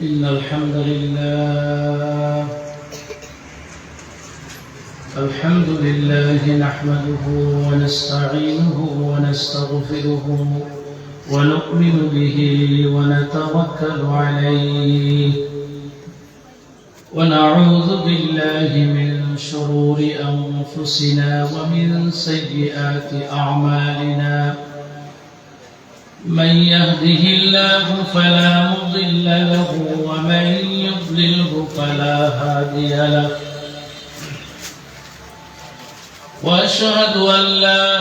إن الحمد لله نحمده ونستعينه ونستغفره ونؤمن به ونتوكل عليه ونعوذ بالله من شرور أنفسنا ومن سيئات أعمالنا من يهده الله فلا مضل له ومن يضلله فلا هادي له وأشهد أن لا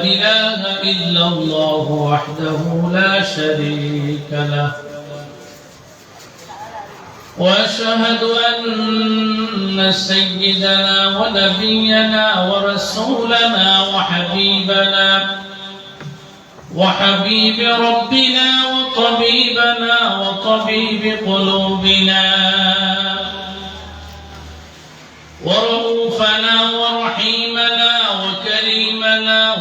إله إلا الله وحده لا شريك له وأشهد أن سيدنا ونبينا ورسولنا وحبيب ربنا وطبيبنا وطبيب قلوبنا ورؤوفنا ورحيمنا وكريمنا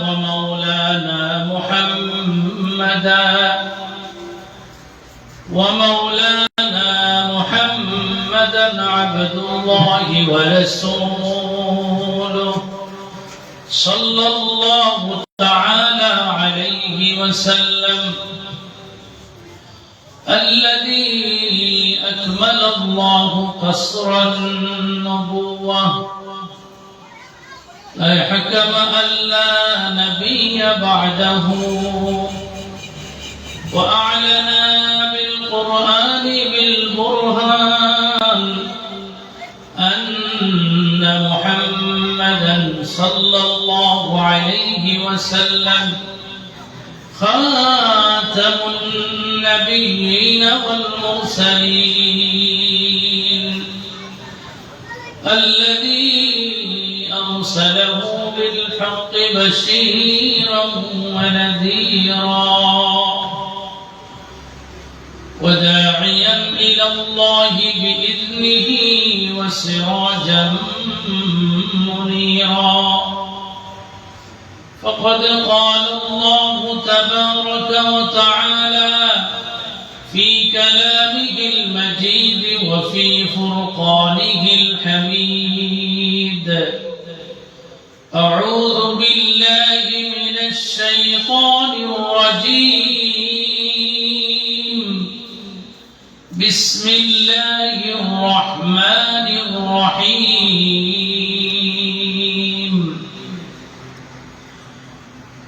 ومولانا محمدا عبد الله ورسوله صلى الله تعالى عليه وسلم الذي أكمل الله قصر النبوة حكم أن لا نبي بعده وأعلن بالقرآن بالبرهان أن محمدا صلى الله عليه وسلم خاتم النبيين والمرسلين الذي أرسله بالحق بشيرا ونذيرا وداعيا إلى الله بإذنه وسراجا منيرا فقد قال الله تبارك وتعالى في كلامه المجيد وفي فرقانه الحميد أعوذ بالله من الشيطان الرجيم بسم الله الرحمن الرحيم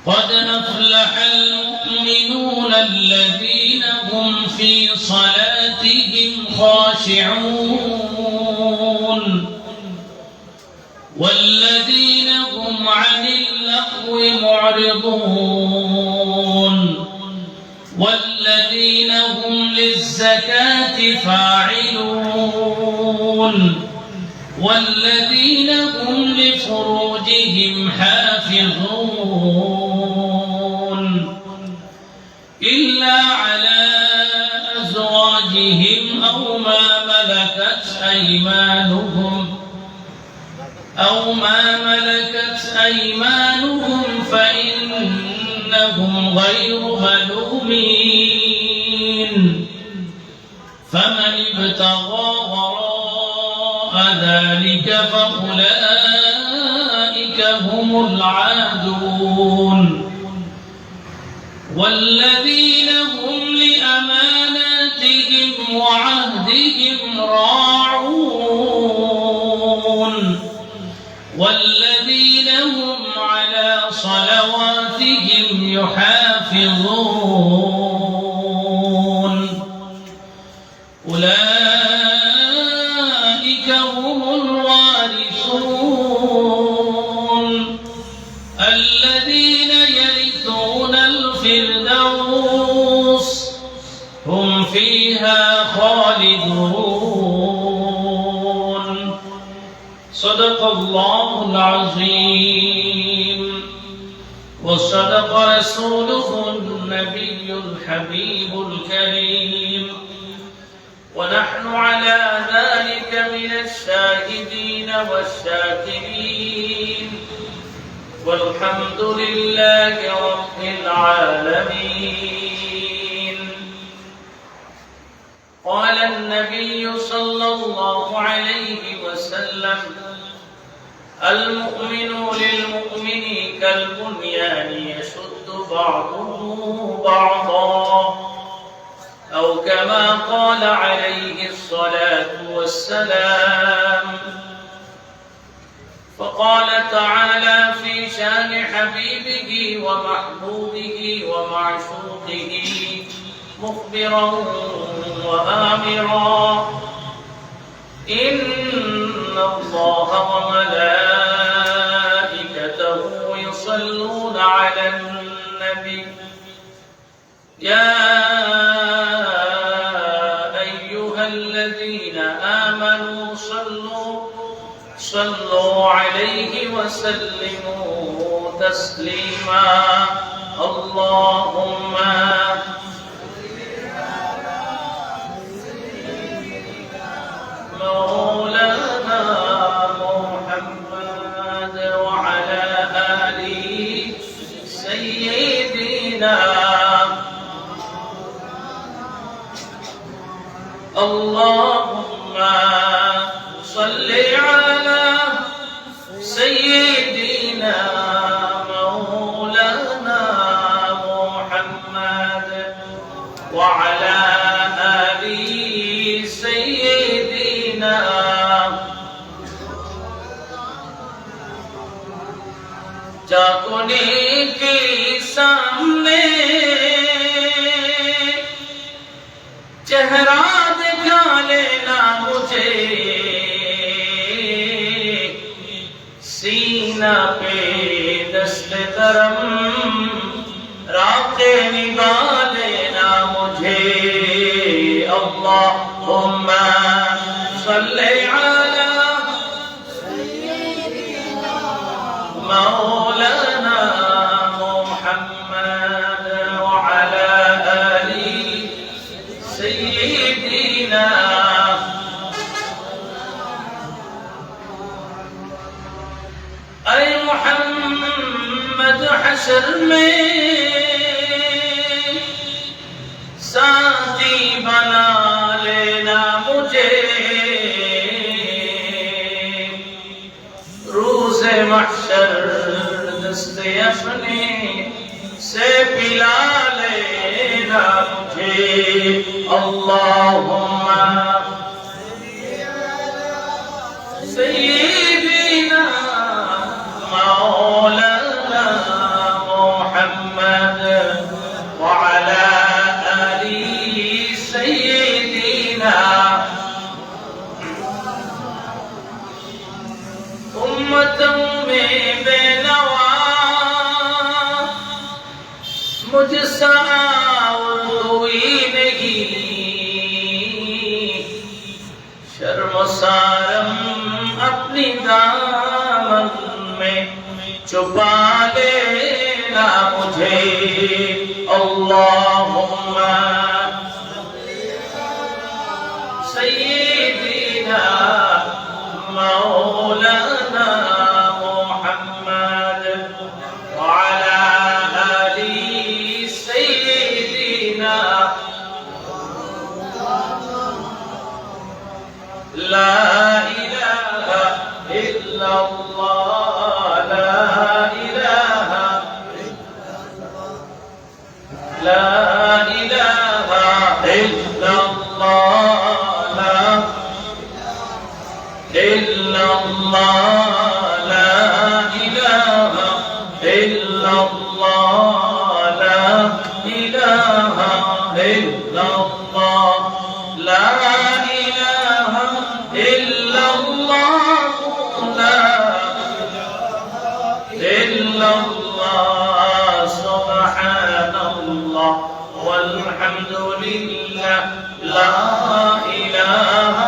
قد أفلح المؤمنون الذين هم في صلاتهم خاشعون والذين هم عن اللغو معرضون والذين هم للزكاة فاعلون والذين هم لفروجهم حافظون إلا على أزواجهم أو ما ملكت أيمانهم فإنهم غير ملومين فمن ابتغى وراء ذلك فأولئك هم العادون والذين هم لأماناتهم وعهدهم راعون والذين هم على صلواتهم يحافظون أولئك هم الوارثون الذين يرثون الفردوس هم فيها خالدون صدق الله العظيم وصدق رسوله النبي الحبيب الكريم ونحن على ذلك من الشاهدين والشاكرين والحمد لله رب العالمين قال النبي صلى الله عليه وسلم المؤمن للمؤمن كالبنيان يشد بعضه بعضا أو كما قال عليه الصلاة والسلام. فقال تعالى في شان حبيبه ومحبوبه ومعشوقه مخبرا وآمرا إن الله وملائكته يصلون على النبي يا أيها الذين آمنوا صلوا عليه وسلموا تسليما. اللهم مولانا محمد وعلى آله سيدنا اللهم صل على سيدنا مولانا محمد وعلى آله سيدنا जागने के सामने चेहरा दिखा लेना मुझे सीना पे दस्ते करम राखे निगाह लेना मुझे. अल्लाहुम्मा सल्ली अला मौलाना मुहम्मद वअला आलि सय्यिदिना. ऐ मुहम्मद हशर में साथी बना लेना मुझे रोज़े महशर दस्ते अपने से पिला लेना मुझे. अल्लाहुम्मा सय्यिदिना मौलाना मुहम्मद वअला आलि सय्यिदिना. उम्मतों में बेनवा मुझसा कोई नहीं शर्म सारम अपनी दामन में छुपा लेना मुझे. अल्लाहुम्मा सय्यिदिना मौलाना मुहम्मद वअला आलि सय्यिदिना. ला इलाहा इल्लल्लाह ला इलाहा इल्लल्लाह ला इल्लल्लाह ला इलाहा इल्लल्लाह ला इलाहा इल्लल्लाह ला इलाहा इल्लल्लाह ला इल्लल्लाह सुब्हानल्लाह वल्हम्दुलिल्लाह ला इलाहा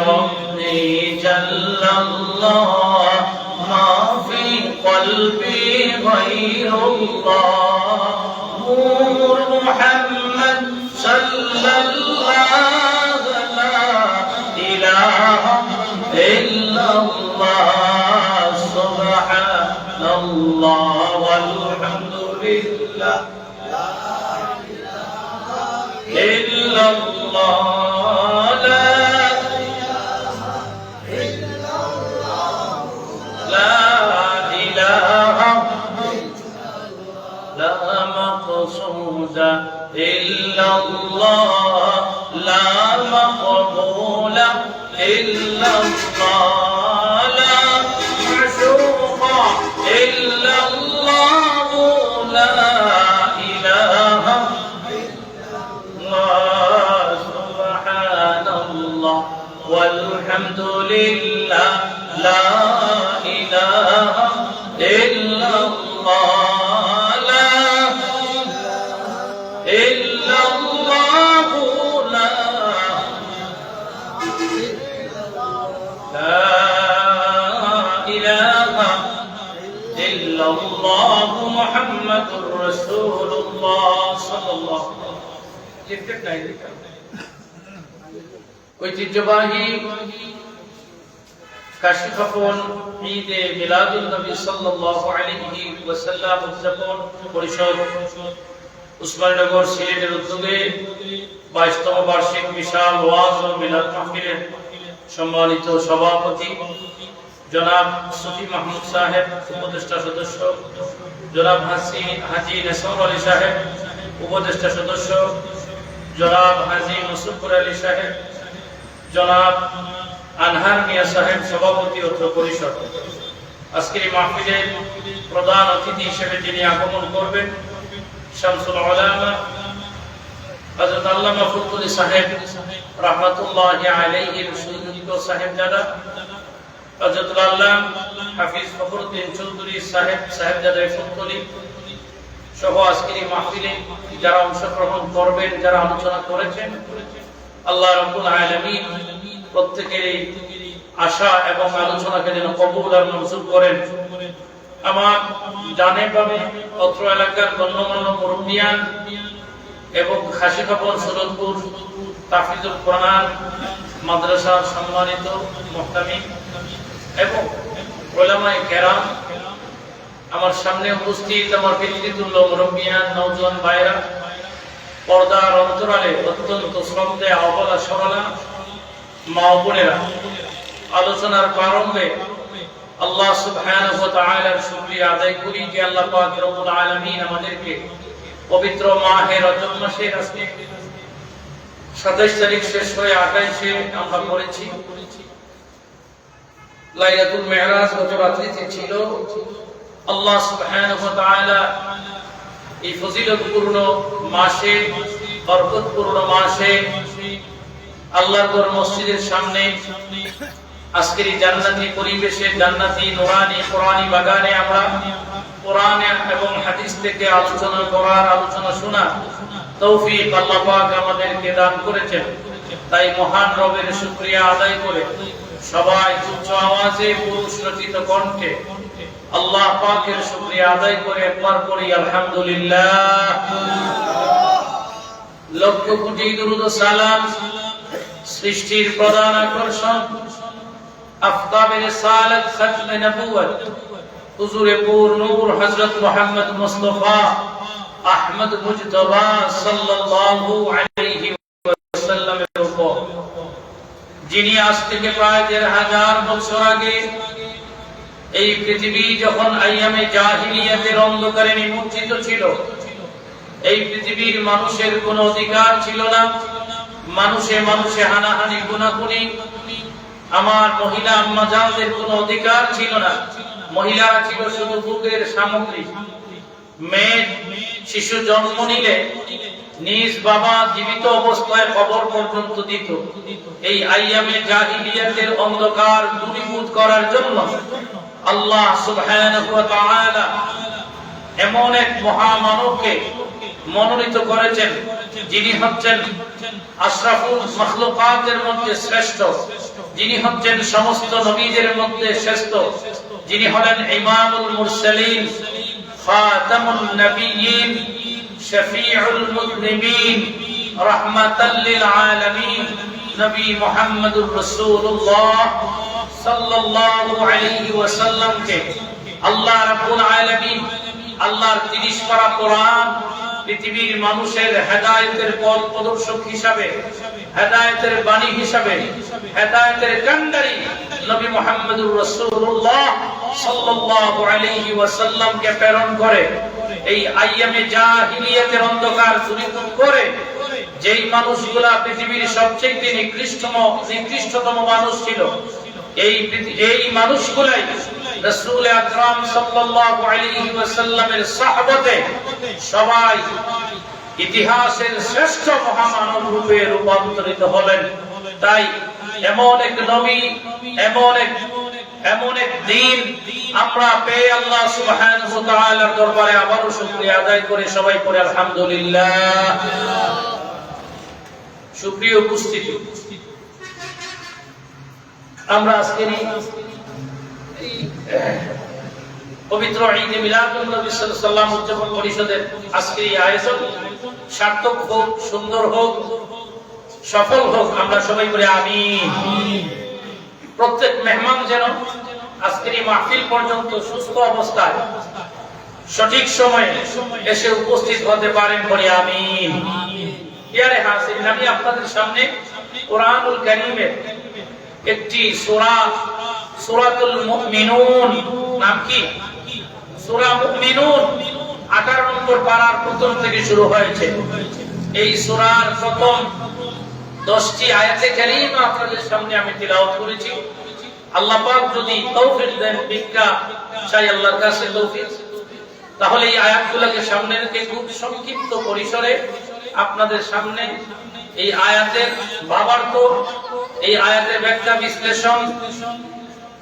ربي جل الله ما في قلبي غير الله نور محمد صلى الله لا إله illallah, subhanallah, walhamdulillah, la ilaha illallah, la ilaha illallah, la ilaha la maqsuda illallah, la maqbula illallah, la ma'shuqa illallah, la ilaha illallah, subhanallah, walhamdulillah, la ilaha illallah, মুহাম্মাদুর রাসূলুল্লাহ সাল্লাল্লাহু আলাইহি ওয়াসাল্লাম। ঐতিহ্যবাহী কাশিফাপন ঈদে মিলাদুন নবী সাল্লাল্লাহু আলাইহি ওয়াসাল্লাম উদযাপন পরিষদ উসমানীনগর সিলেটের উদ্যোগে 22তম বার্ষিক বিশাল ওয়াজ ও মিলাদ মাহফিলের সম্মানিত সভাপতি জনাব সুফি মাহমুদ সাহেব, উপদেষ্টা সদস্য জনাব হাজী নেসর আলী সাহেব, উপদেষ্টা সদস্য জনাব হাজী মুসফর আলী সাহেব, জনাব আনহার মিয়া সাহেব, সভাপতি অত্র পরিষদ। আজকের এই মাহফিলে প্রধান অতিথি হিসেবে যিনি আগমন করবেন শামসুল উলামা হযরত আল্লামা ফুতুলি সাহেব রাহমাতুল্লাহি আলাইহির সুযোগ্য সাহেবজাদা হযরত আল্লামা হাফিজ ফখরুদ্দিন চৌধুরী সাহেবজাদা ফুতুলি সহ আজকের এই মাহফিলে যারা অংশগ্রহণ করবেন, যারা আলোচনা করেছেন, আল্লাহ রাব্বুল আলামিন প্রত্যেকের আশা এবং আলোচনাকে যেন কবুল আর মঞ্জুর করেন। আমার জানে পাবে অত্র এলাকার গণ্যমান্য মুরব্বিয়ান এবং খাসিকাপন সুরতপুর তাফিজুল কোরআন মাদ্রাসার সম্মানিত মুহতামিম এবং উলামায়ে কেরাম, আমার সামনে উপস্থিত আমার পিতৃতুল্য মুরব্বিয়ান, নওজোয়ান ভাইরা, পর্দার অন্তরালে অত্যন্ত শ্রদ্ধেয় অবলা সরলা মা ও বোনেরা, আলোচনার প্রারম্ভে আল্লাহ সুবহানাহু ওয়া তাআলার শুকরিয়া আদায় করি যে আল্লাহ পাক রব্বুল আলামিন আমাদেরকে পবিত্র মাহে রজব মাসের আজকে 27 তারিখ শেষ হয়ে 28-এ আমরা পড়েছি। লাইলাতুল মিরাজ গত রাত্রিতে ছিল। আল্লাহ সুবহানাহু ওয়া তাআলা এই ফজিলতপূর্ণ মাসে, বরকতপূর্ণ মাসে আল্লাহর ঘর মসজিদের সামনে আজকের এই জান্নাতি পরিবেশে, জান্নাতি নুরানি কোরআনি বাগানে আমরা কোরআন এবং হাদিস থেকে আলোচনা করার, আলোচনা শোনার তৌফিক আল্লাহ পাক আমাদেরকে দান করেছেন। তাই মহান রবের শুকরিয়া আদায় করে সবাই উচ্চ আওয়াজে পুরুষ রচিত কণ্ঠে আল্লাহ পাকের শুকরিয়া আদায় করে একবার পড়ি আলহামদুলিল্লাহ। লক্ষ কোটি দুরূদ ও সালাম সৃষ্টির প্রধান আকর্ষণ আফতাবে রিসালাত খতমে নবুয়ত হুজুরে পুর নূর হযরত মুহাম্মদ মুস্তাফা আহমদ মুজতবা সাল্লাল্লাহু আলাইহি ওয়াসাল্লামের উপর, যিনি আজ থেকে প্রায় ১,৫০০ বছর আগে এই পৃথিবী যখন আইয়ামে জাহিলিয়াতের অন্ধকারে নিমজ্জিত ছিল, এই পৃথিবীর মানুষের কোনো অধিকার ছিল না, মানুষে মানুষে হানাহানি গুনাগুনি, আমার মহিলা আম্মাজানদের কোনো অধিকার ছিল না। মহিলারা ছিল শুধু ভোগের সামগ্রী। মেয়ে শিশু জন্ম নিলে নিজ বাবা জীবিত অবস্থায় খবর পর্যন্ত দিত। এই আইয়ামে জাহিলিয়াতের অন্ধকার দূরীভূত করার জন্য আল্লাহ সুবহানাহু ওয়া তাআলা এমন এক মহামানবকে মনোনীত করেছেন, যিনি হচ্ছেন আশরাফুল মাখলুকাতের মধ্যে শ্রেষ্ঠ, যিনি হচ্ছেন সমস্ত নবীদের মধ্যে শ্রেষ্ঠ, যিনি হলেন ইমামুল মুরসালিন, খাতামুন নবিয়্যিন, শফিউল মুযনিবিন, রাহমাতাল লিল আলামিন, নবী মুহাম্মদুর রাসূলুল্লাহ সাল্লাল্লাহু আলাইহি ওয়াসাল্লামকে আল্লাহ রাব্বুল আলামিন আল্লাহর 30 পারা কোরআন পৃথিবীর মানুষের হেদায়েতের পথ প্রদর্শক হিসাবে, হেদায়েতের বাণী হিসাবে, হেদায়েতের কান্ডারি নবী মুহাম্মদুর রাসূলুল্লাহ সাল্লাল্লাহু আলাইহি ওয়াসাল্লামকে প্রেরণ করে এই আইয়ামে জাহিলিয়াতের অন্ধকার দূরীভূত করে যেই মানুষগুলা পৃথিবীর সবচেয়ে নিকৃষ্টতম মানুষ ছিল, এই মানুষগুলাই রাসূল আকরাম সাল্লাল্লাহু আলাইহি ওয়াসাল্লামের সাহাবাতে সবাই ইতিহাসের শ্রেষ্ঠ মহামানব রূপে রূপান্তরিত হলেন। তাই এমন এক নবী, এমন এক দিন আমরা পেয়ে আল্লাহ সুবহানাহু ওয়া তাআলার দরবারে আবারো শুকরিয়া আদায় করে সবাই পড়ে আলহামদুলিল্লাহ। সুপ্রিয় উপস্থিতি, আমরা আজকের পবিত্র ঈদে মিলাদুন নবী সাল্লাল্লাহু আলাইহি ওয়াসাল্লাম উদযাপন পরিষদের আজকের এই আয়োজন সার্থক হোক, সুন্দর হোক, সফল হোক, আমরা সবাই বলি আমিন। প্রত্যেক মেহমান যেন আজকের এই মাহফিল পর্যন্ত সুস্থ অবস্থায় সঠিক সময়ে এসে উপস্থিত হতে পারেন, বলি আমিন। ইয়ারে হাজিরিন, আমি আপনাদের সামনে কোরআনুল কারীমের একটি সূরা, সূরাতুল মুমিনুন, নাম কি? সূরা মুমিনুন 18 নম্বর পারার প্রথম থেকে শুরু হয়েছে। এই সূরার প্রথম 10টি আয়াতে কারীমা আপনাদের সামনে আমি তিলাওয়াত করেছি। আল্লাহ পাক যদি তৌফিক দেন, ভিক্ষা চাই আল্লাহর কাছে তৌফিক, তাহলে এই আয়াতগুলোকে সামনে রেখে খুব সংক্ষিপ্ত পরিসরে আপনাদের সামনে এই আয়াতের ভাবার্থ, এই আয়াতের ব্যাখ্যা বিশ্লেষণ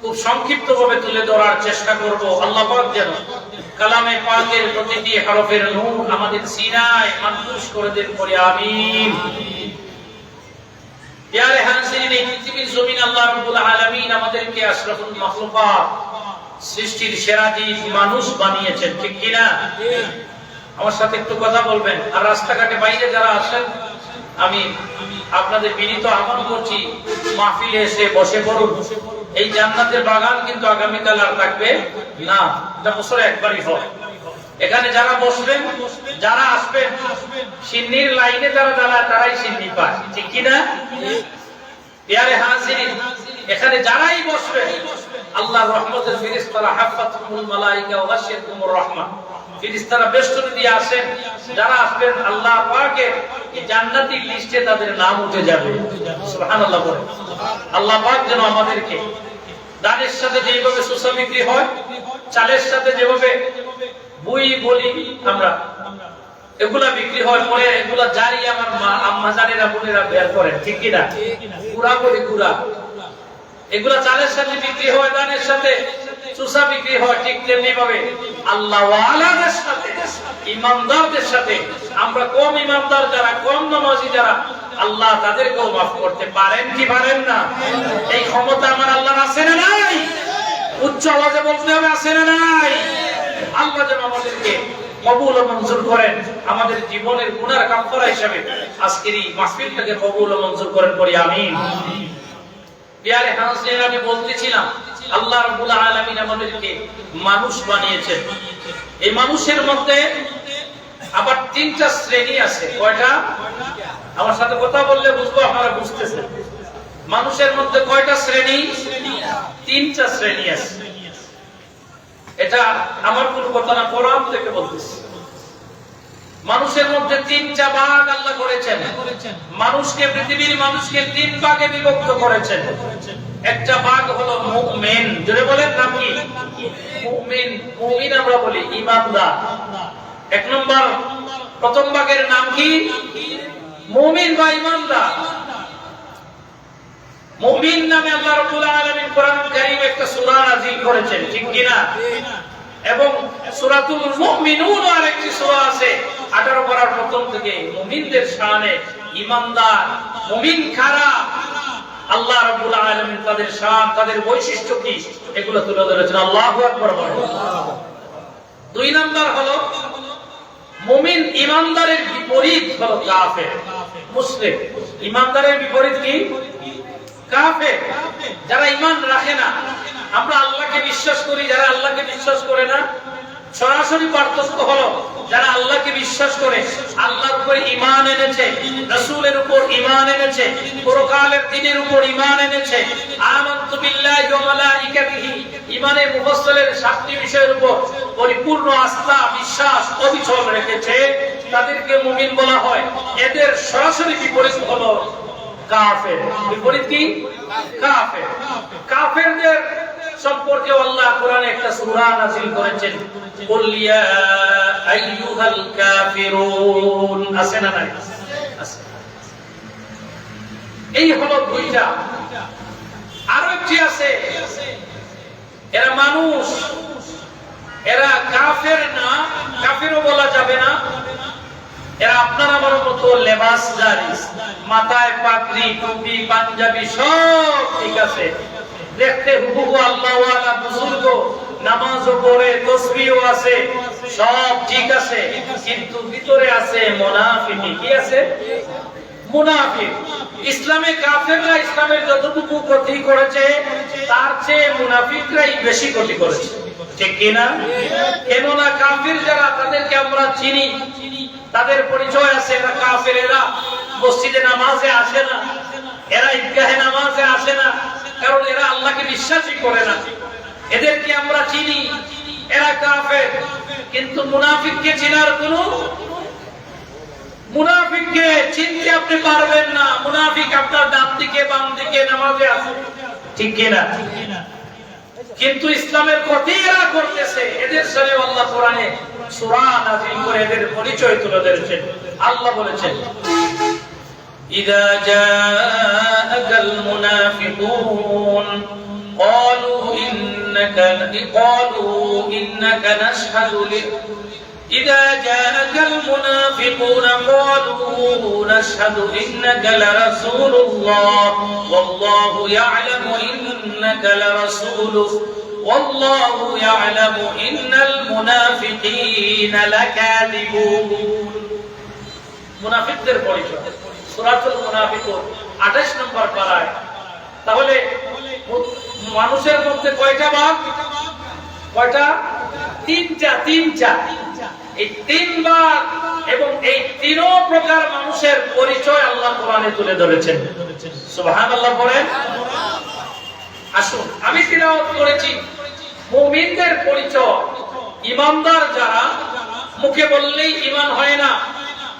খুব সংক্ষিপ্তভাবে তুলে ধরার চেষ্টা করব। আল্লাহ পাক যেন কালামে পাকের প্রতিটি হরফের নূর আমাদের সিনায় মানকুশ করে দেন, বলি আমিন। প্যারে হাজিরিন, এই পৃথিবীর জমিন আল্লাহ রাব্বুল আলামিন আমাদেরকে আশরাফুল মাখলুকাত, সৃষ্টির সেরা জীব মানুষ বানিয়েছেন, ঠিক কি না? আমার সাথে একটু কথা বলবেন। আর রাস্তাঘাটে বাইরে যারা আছেন, আমি আপনাদের বিনীত আহ্বান করছি, মাহফিলে এসে বসে পড়ুন। এই জান্নাতের বাগান কিন্তু আগামীকাল আর থাকবে না, এটা বছরে একবারই হয়। এখানে যারা বসবেন, যারা আসবেন, সিন্নির লাইনে যারা দাঁড়ায় তারাই সিন্নি পায়, ঠিক কি না? প্যারে হাজিরিন, এখানে যারাই বসবেন আল্লাহর রহমতের ফেরেশতারা হাফাতুল মালায়েকা ওয়া গাশিয়াতুমুর রাহমা, ফেরেশতারা বেষ্টনী দিয়ে আসেন। যারা আসবেন আল্লাহ পাকের এই জান্নাতি লিস্টে তাদের নাম উঠে যাবে। সুবহানাল্লাহ বলে। আল্লাহ পাক যেন আমাদেরকে দানের সাথে যেভাবে সুসা বিক্রি হয়, চালের সাথে যেভাবে বই বলি আমরা, এগুলা বিক্রি হয়, পরে এগুলা জারি আমার আম্মা জানেরা বোনেরা বের করেন, ঠিক কি না? কুড়া বলি কুড়া, এগুলা চালের সাথে বিক্রি হয়, দানের সাথে সুসা বিক্রি হয়। ঠিক তেমনি ভাবে আল্লাহ ওয়ালাদের সাথে, ইমানদারদের সাথে, আমরা কম ইমানদার যারা, কম নামাজি যারা, আল্লাহ তাদেরকেও মাফ করতে পারেন কি পারেন না? এই ক্ষমতা আমার আল্লাহর আছে না নাই? উচ্চ আওয়াজে বলতে হবে, আছে না নাই? আল্লাহ যেন আমাদেরকে কবুল ও মঞ্জুর করেন, আমাদের জীবনের গুনার কাফারা হিসেবে আজকের এই মাহফিলটাকে কবুল ও মঞ্জুর করেন, বলি আমিন। প্যারে হাজিরিন, আমি বলতেছিলাম আল্লাহ রাব্বুল আলামিন আমাদেরকে মানুষ বানিয়েছেন। এই মানুষের মধ্যে আবার 3টা শ্রেণী আছে। কয়টা? আমার সাথে কথা বললে বুঝবো, আপনারা বুঝতেছেন। মানুষের মধ্যে কয়টা শ্রেণী? 3টা শ্রেণী আছে। এটা আমার কোন কথা না, কোরআন থেকে বলতেছি। মানুষের মধ্যে 3টা ভাগ আল্লাহ করেছেন। মানুষকে, পৃথিবীর মানুষকে 3 ভাগে বিভক্ত করেছেন। একটা ভাগ হলো মুমিন, জোরে বলেন নাম কি? মুমিন। মুমিন আমরা বলি ঈমানদার। 1 নম্বর, প্রথম ভাগের নাম কি? মুমিন বা ঈমানদার। মুমিন নামে আল্লাহ রাব্বুল আলামিন কোরআনুল কারীম একটা সূরা নাযিল করেছেন, ঠিক কি না? এবং সূরাতুল মুমিনুন আরেকটি সূরা আছে 18 পারার প্রথম থেকে মুমিনদের শানে, ঈমানদার মুমিন কারা, আল্লাহ রাব্বুল আলামিন তাদের শান, তাদের বৈশিষ্ট্য কি, এগুলো তুলে ধরেছেন। আল্লাহু আকবার বলেন। 2 নাম্বার হলো মুমিন। ঈমানদারের বিপরীত হলো কাফের, মুশরিক। ঈমানদারের বিপরীত কি? কাফের। যারা ঈমান রাখে না, আমরা আল্লাহকে বিশ্বাস করি, যারা আল্লাহকে বিশ্বাস করে না। সরাসরি পার্থক্য হলো যারা আল্লাহকে বিশ্বাস করে, আল্লাহর উপর ঈমান এনেছে, রাসূলের উপর ঈমান এনেছে, পরকালের দিনের উপর ঈমান এনেছে, আমানতু বিল্লাহি ওয়া মালাইকাতিহি, ঈমানে মুফাসসালের 7টি বিষয়ের উপর পরিপূর্ণ আস্থা বিশ্বাস অবিচল রেখেছে, তাদেরকে মুমিন বলা হয়। এদের সরাসরি বিপরীত হলো কাফের। বিপরীত কি? কাফের। কাফেরদের সম্পর্কে আল্লাহ কোরআনে একটা সূরা নাযিল করেছেন, কুল ইয়া আইয়ুহাল কাফিরুন। আছে না নাই? আছে। এই হলো দুইটা। আরো একটি আছে, এরা মানুষ, এরা কাফের না, কাফেরও বলা যাবে না। এরা আপনার আমার মতো লেবাসদারি, মাথায় পাগড়ি টুপি পাঞ্জাবি সব ঠিক আছে, দেখতে হুবহু আল্লাহওয়ালা বুজুর্গ, নামাজও পড়ে তাসবিহও আছে, সব ঠিক আছে, কিন্তু ভিতরে আছে মুনাফিক। কি আছে? মুনাফিক। ইসলামে কাফেররা ইসলামের যতটুকু ক্ষতি করেছে তার চেয়ে মুনাফিকরাই বেশি ক্ষতি করেছে, ঠিক কিনা? কেননা কাফির যারা, তাদেরকে আমরা চিনি, তাদের পরিচয় আছে, এরা কাফের। এরা মসজিদে নামাজে আসে না, এরা ঈদগাহে নামাজে আসে না, কারণ এরা আল্লাহকে বিশ্বাসই করে না। এদেরকে আমরা চিনি, এরা কাফের। কিন্তু মুনাফিককে চিনার কোনো, মুনাফিককে চিনতে আপনি পারবেন না। মুনাফিক আপনার ডান দিকে বাম দিকে নামাজে আছে, ঠিক কিনা? কিন্তু ইসলামের ক্ষতি এরা করতেছে। এদের সাথে আল্লাহ কোরআনে সূরা নাযিল করে এদের পরিচয় তুলে ধরেছেন। আল্লাহ বলেছেন, ইযা জাআকাল মুনাফিকুন ক্বালু ইন্নাকা নাশহাদু إذا جاءك المنافقون قالوا نشهد إنك لرسول الله والله يعلم إنك لرسوله والله يعلم إن المنافقين لكاذبون। মুনাফিকদের পরিচয় সূরাতুল মুনাফিকুন 28 নম্বর পারায়। তাহলে মানুষের মধ্যে কয়টা ভাগ? কয়টা? তিনটা। এই তিন ভাগ এবং এই তিন প্রকার মানুষের পরিচয় আল্লাহ কোরআনে তুলে ধরেছেন। সুবহানাল্লাহ বলেন। আসুন, আমি তিলাওয়াত করেছি মুমিনদের পরিচয়। ঈমানদার যারা, মুখে বললেই ঈমান হয় না,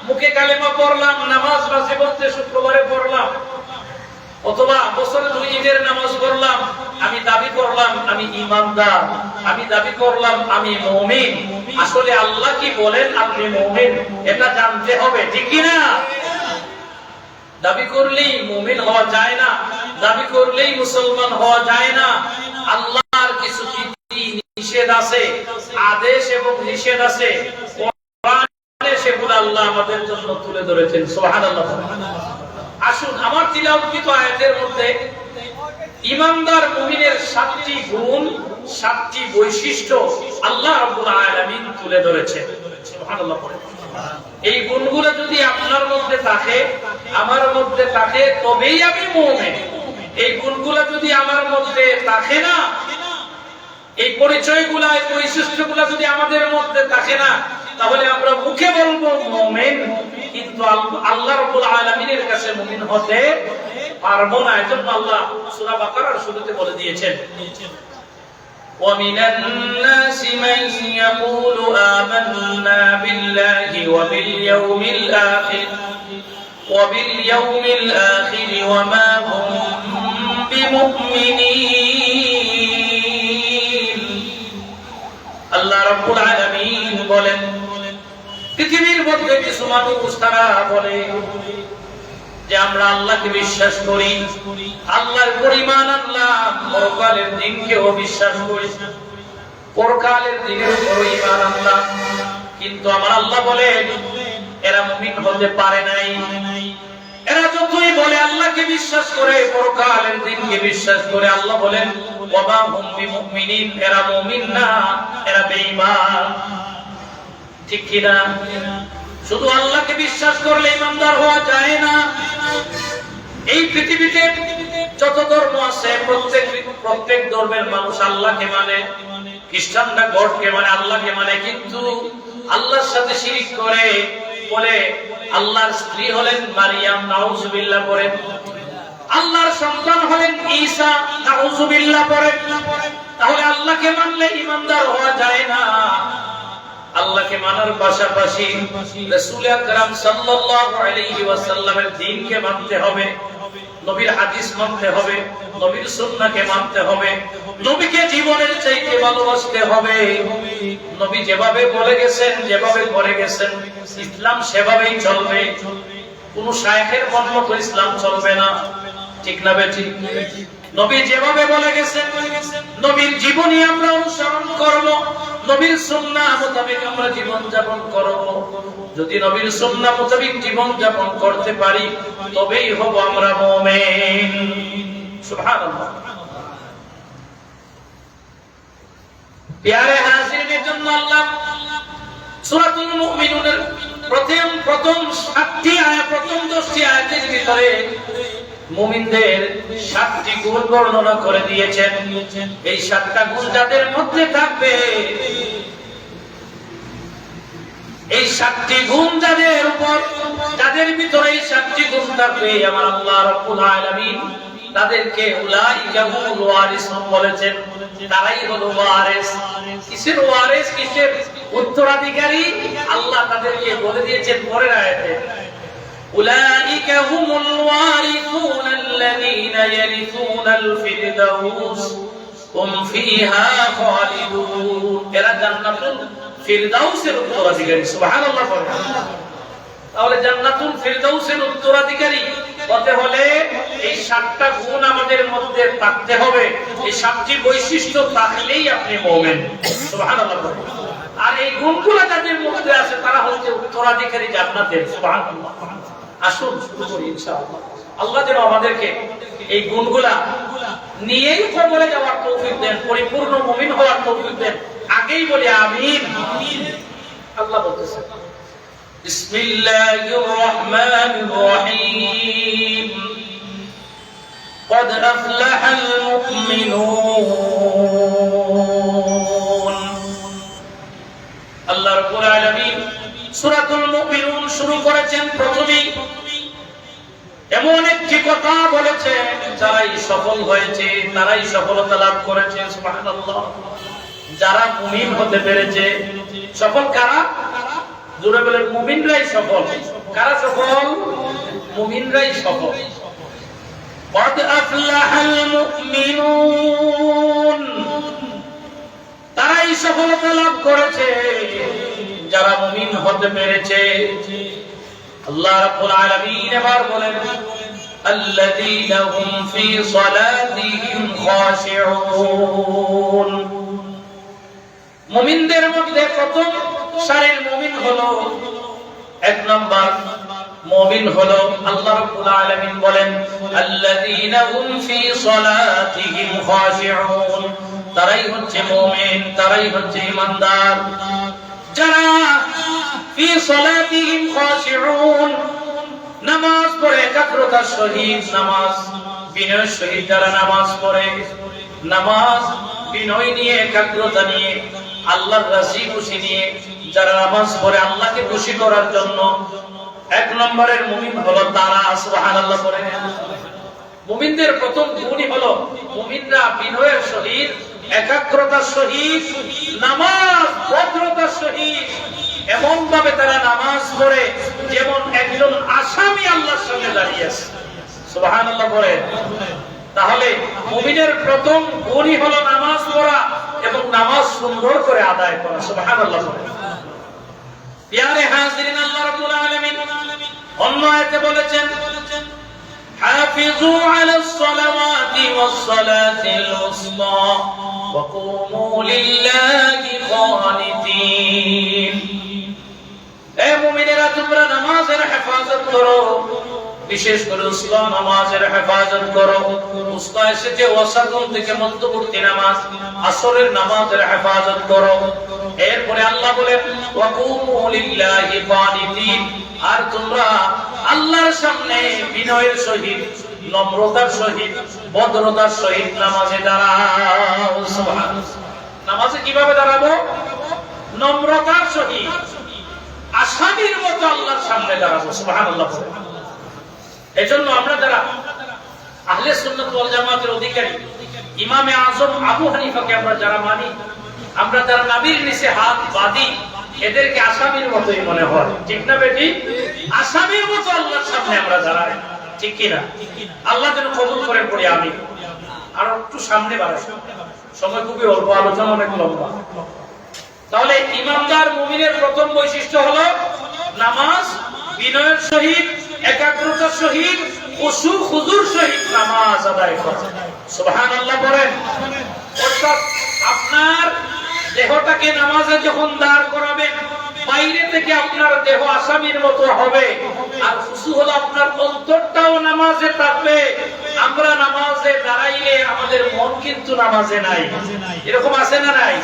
মুখে কালেমা পড়লাম, নামাজ মাঝে মধ্যে শুক্রবারে পড়লাম, অথবা বছরে 2 ঈদের নামাজ পড়লাম, আমি দাবি করলাম আমি ঈমানদার, আমি দাবি করলাম আমি মুমিন। আসলে আল্লাহ কি বলেন আপনি মুমিন এটা জানতে হবে, ঠিক কি না? দাবি করলেই মুমিন হওয়া যায় না, দাবি করলেই মুসলমান হওয়া যায় না। আল্লাহর কিছু বিধি নিষেধ আছে, আদেশ এবং নিষেধ আছে, কোরআনে সেগুলো আল্লাহ আমাদের জন্য তুলে ধরেছেন। সুবহানাল্লাহ। আসুন, আমার তিলাওয়াতকৃত আয়াতের মধ্যে ঈমানদার মুমিনের 7টি গুণ, 7টি বৈশিষ্ট্য আল্লাহ রাব্বুল আলামিন তুলে ধরেছেন। সুবহানাল্লাহ। এই গুণগুলো যদি আপনার মধ্যে থাকে, আমার মধ্যে থাকে, তবেই আমি মুমিন। এই গুণগুলো যদি আমার মধ্যে থাকে না, এই পরিচয়গুলো, এই বৈশিষ্ট্যগুলো যদি আমাদের মধ্যে থাকে না, তাহলে আমরা মুখে বলবো মুমিন, কিন্তু আল্লাহ রাব্বুল আলামিনের কাছে মুমিন হতে পারবো না। এজন্য আল্লাহ সূরা বাকারার শুরুতে বলে দিয়েছেন, وَمِنَ النَّاسِ مَن يَقُولُ آمَنَّا بِاللَّهِ وَبِالْيَوْمِ الْآخِرِ وَمَا هُمْ بِمُؤْمِنِينَ। আল্লাহ রাব্বুল আলামিন বলেন, পৃথিবীর মধ্যে কিছু মানুষ তারা বলে যে আমরা আল্লাহকে বিশ্বাস করি, আল্লাহর উপর ঈমান আনলাম, পরকালের দিনকেও বিশ্বাস করি, পরকালের দিনের উপর ঈমান আনলাম, কিন্তু আমার আল্লাহ বলেন এরা মুমিন হতে পারে নাই। এরা যতই বলে আল্লাহকে বিশ্বাস করে, পরকালের দিনকে বিশ্বাস করে, আল্লাহ বলেন ওয়া হুম বিমুমিনিন, এরা মুমিন না, এরা বেঈমান। ঠিক কিনা? শুধু আল্লাহকে বিশ্বাস করলে ঈমানদার হওয়া যায় না। এই পৃথিবীতে যত ধর্ম আছে প্রত্যেক ধর্মের মানুষ আল্লাহকে মানে। খ্রিস্টানরা গডকে মানে, আল্লাহকে মানে, কিন্তু আল্লাহর সাথে শিরিক করে। বলে আল্লাহর স্ত্রী হলেন মারিয়াম, নাউজুবিল্লাহ পড়ে। আল্লাহর সন্তান হলেন ঈসা, নাউজুবিল্লাহ পড়ে। তাহলে আল্লাহকে মানলে ঈমানদার হওয়া যায় না। আল্লাহকে মানার পাশাপাশি রাসূল আকরাম সাল্লাল্লাহু আলাইহি ওয়াসাল্লামের দ্বীনকে মানতে হবে, নবীর হাদিস মানতে হবে, নবীর সুন্নাহকে মানতে হবে, নবীকে জীবনের চাইতে ভালোবাসতে হবে। নবী যেভাবে বলে গেছেন, যেভাবে করে গেছেন, ইসলাম সেভাবেই চলবে। কোন শায়েখের মন মতো ইসলাম চলবে না, ঠিক না বেঠিক? নবী যেভাবে বলে গেছেন, নবীর জীবনী আমরা অনুসরণ করব, নবীর সুন্নাহ মোতাবেক আমরা জীবন যাপন করব। যদি নবীর সুন্নাহ মোতাবেক জীবন যাপন করতে পারি, তবেই হব আমরা মুমিন। সুবহানাল্লাহ। প্যারে হাজিরের জন্য আল্লাহ সূরাতুল মুমিনুনের প্রথম 7টি আয়াত, প্রথম 10টি আয়াতের ভিতরে মুমিনদের 7টি গুণ বর্ণনা করে দিয়েছেন। এই 7টা গুণ যাদের মধ্যে থাকবে, এই 7টি গুণ যাদের উপর, যাদের ভিতরে এই 7টি গুণ থাকবে, আমার আল্লাহ রাব্বুল আলামিন তাদেরকে উলাইকা হুমুল ওয়ারিসুন বলেছেন। তারাই হলো ওয়ারিস। কিসের ওয়ারিস? কিসের উত্তরাধিকারী? আল্লাহ তাদেরকে বলে দিয়েছেন পরের আয়াতে, উলাইকা হুমুল ওয়ারিসুন আল্লাযীনা ইয়ারিসুনাল ফিরদাউস হুম ফিহা খালিদুন। এরা জান্নাতুল ফিরদাউসের উত্তরাধিকারী। সুবহানাল্লাহ। তাহলে জান্নাতুল ফিরদাউসের উত্তরাধিকারী হতে হলে এই 7টা গুণ আমাদের মধ্যে থাকতে হবে। এই 7টি বৈশিষ্ট্য থাকলেই আপনি মুমিন। সুবহানাল্লাহ। আর এই গুণগুলো যাদের মধ্যে আছে তারা হচ্ছে উত্তরাধিকারী জান্নাতের। সুবহানাল্লাহ। আসুন শুরু করি ইনশাআল্লাহ। আল্লাহ যেন আমাদেরকে এই গুণগুলা নিয়েই কবরে যাওয়ার তৌফিক দেন, পরিপূর্ণ মুমিন হওয়ার তৌফিক দেন। আগেই বলি আমিন। আল্লাহ বলতেছেন, বিসমিল্লাহির রহমানির রহিম, قد أفلح المؤمنون। আল্লাহ রাব্বুল আলামিন সূরাতুল মুমিনুন শুরু করেছেন প্রথমেই এমন একটি কথা বলেছেন, যারাই সফল হয়েছে, তারাই সফলতা লাভ করেছে। সুবহানাল্লাহ। যারা মুমিন হতে পেরেছে। সফল কারা? জোরে বলেন, মুমিনরাই সফল। কারা সফল? মুমিনরাই সফল। قد أفلح المؤمنون। তারাই সফলতা লাভ করেছে যারা মুমিন হতে পেরেছে। আল্লাহ রাব্বুল আলামিন এবার বলেন, আল্লাযীনা হুম ফী সালাতিহিম খাশিউন। মুমিনদের মধ্যে প্রথম সারির মুমিন হলো, 1 নাম্বার মুমিন হলো, আল্লাহ রাব্বুল আলামিন বলেন, আল্লাযীনা হুম ফী সালাতিহিম খাশিউন। তারাই হচ্ছে মুমিন, তারাই হচ্ছে ঈমানদার, যারা ফী সালাতিহিম খাশিউন, নামাজ পড়ে একাগ্রতার সহিত, নামাজ বিনয়ের সহিত যারা নামাজ পড়ে, নামাজ বিনয় নিয়ে, একাগ্রতা নিয়ে, আল্লাহর রাজি খুশি নিয়ে যারা নামাজ পড়ে আল্লাহকে খুশি করার জন্য, 1 নম্বরের মুমিন হলো তারা। সুবহানাল্লাহ পড়ে। মুমিনদের প্রথম গুণই হলো মুমিনরা বিনয়ের সহিত, একাগ্রতার সহিত, নামাজ ভদ্রতার সহিত এমন ভাবে তারা নামাজ পড়ে যেমন একজন আসামি আল্লাহর সামনে দাঁড়িয়ে আছে। সুবহানাল্লাহ পড়ে। তাহলে মুমিনের প্রথম গুণই হলো নামাজ পড়া এবং নামাজ সুন্দর করে আদায় করা। সুবহানাল্লাহ পড়ে। প্যারে হাজিরিন, আল্লাহ রাব্বুল আলামিন অন্য আয়াতে বলেছেন, হাফিজু আলাস সালাওয়াতি ওয়াস সালাতিল উসতা ওয়া কুমু লিল্লাহি কানিতিন। হে মুমিনেরা, তোমরা নামাজের হেফাজত করো, বিশেষ করে উসতা নামাজের হেফাজত করো। উসতা এসেছে ওয়াসাতুন থেকে, মধ্যবর্তী নামাজ, আসরের নামাজের হেফাজত করো। এরপরে আল্লাহ বলেন, ওয়া কুমু লিল্লাহি কানিতিন। আর তোমরা আল্লাহর সামনে বিনয়ের সহিত নম্রতার সহিত ভদ্রতার সহিত নামাজে দাঁড়াও। সুবহানাল্লাহ। নামাজে কিভাবে দাঁড়াবো? নম্রতার সহিত আসামির মতো আল্লাহর সামনে দাঁড়াবো। সুবহানাল্লাহ। এজন্য আমরা যারা আহলে সুন্নাত ওয়াল জামাতের অধিকারী, ইমামে আযম আবু হানিফাকে আমরা যারা মানি, আমরা যারা নবীর নিচে হাত বাঁধি, এদেরকে আসামির মতোই মনে হয়। ঠিক না বেটি? আসামির মতো আল্লাহর সামনে আমরা দাঁড়াই, ঠিক কি না? আল্লাহ যেন কবুল করেন পড়ি আমি। আর একটু সামনে বাড়াই, সময় খুবই অল্প, আলোচনা অনেক লম্বা। তাহলে ইমানদার মুমিনের প্রথম বৈশিষ্ট্য হলো নামাজ বিনয়ের সহিত, একাগ্রতার সহিত, খুশু খুজুর সহিত নামাজ আদায় করা। সুবহানাল্লাহ বলেন। অর্থাৎ আপনার দেহটাকে নামাজে যখন দাঁড় করাবেন, বাইরে থেকে আপনার দেহ আসামির মতো হবে, আর খুশু হলো আপনার অন্তরটাও নামাজে থাকবে। আমরা নামাজে দাঁড়াইলে আমাদের মন কিন্তু নামাজে নাই, এরকম আছে না নাই?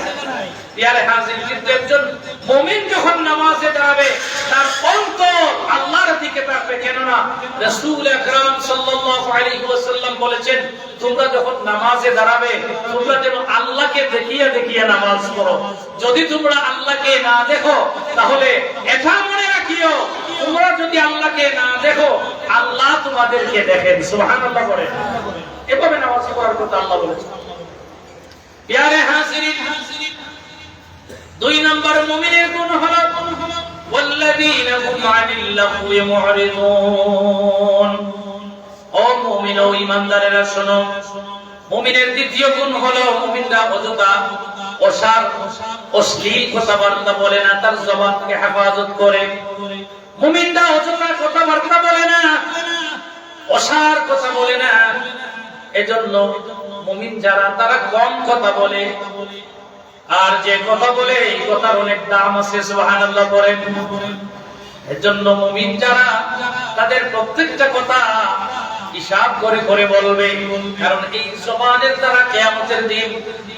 ইয়ারে হাজির, কিন্তু একজন মুমিন যখন নামাজে দাঁড়াবে তার অন্তর আল্লাহর দিকে থাকবে। কেননা রাসূল আকরাম সাল্লাল্লাহু আলাইহি ওয়াসাল্লাম বলেছেন, তোমরা যখন নামাজে দাঁড়াবে তোমরা যেন আল্লাহকে দেখিয়ে দেখিয়ে নামাজ পড়ো। যদি তোমরা আল্লাহকে না দেখো তাহলে এটা মনে রাখিও, তোমরা যদি আল্লাহকে না দেখো আল্লাহ তোমাদেরকে দেখেন। সুবহানাল্লাহ বলেন। এভাবে নামাজ পড়ার কথা আল্লাহ বলেছেন। ইয়ারে হাজিরিন, 2 নম্বর মুমিনের গুণ হলো ওয়াল্লাযীনা হুম আনিল লাগwi মু'রিদুন। ও মুমিন ও ঈমানদারেরা শোনো, মুমিনের দ্বিতীয় গুণ হলো মুমিনরা অযথা অসার অশ্লীল কথাবার্তা বলে না, তার জবানকে হেফাজত করে। মুমিনরা অযথা কথাবার্তা বলে না, অসার কথা বলে না। এজন্য মুমিন যারা তারা কম কথা বলে, আর যে কথা বলে এই কথার অনেক দাম আছে। সুবহানাল্লাহ বলেন। এজন্য মুমিন যারা তাদের প্রত্যেকটা কথা হিসাব করে করে বলবে, কারণ এই জবানের দ্বারা কিয়ামতের দিন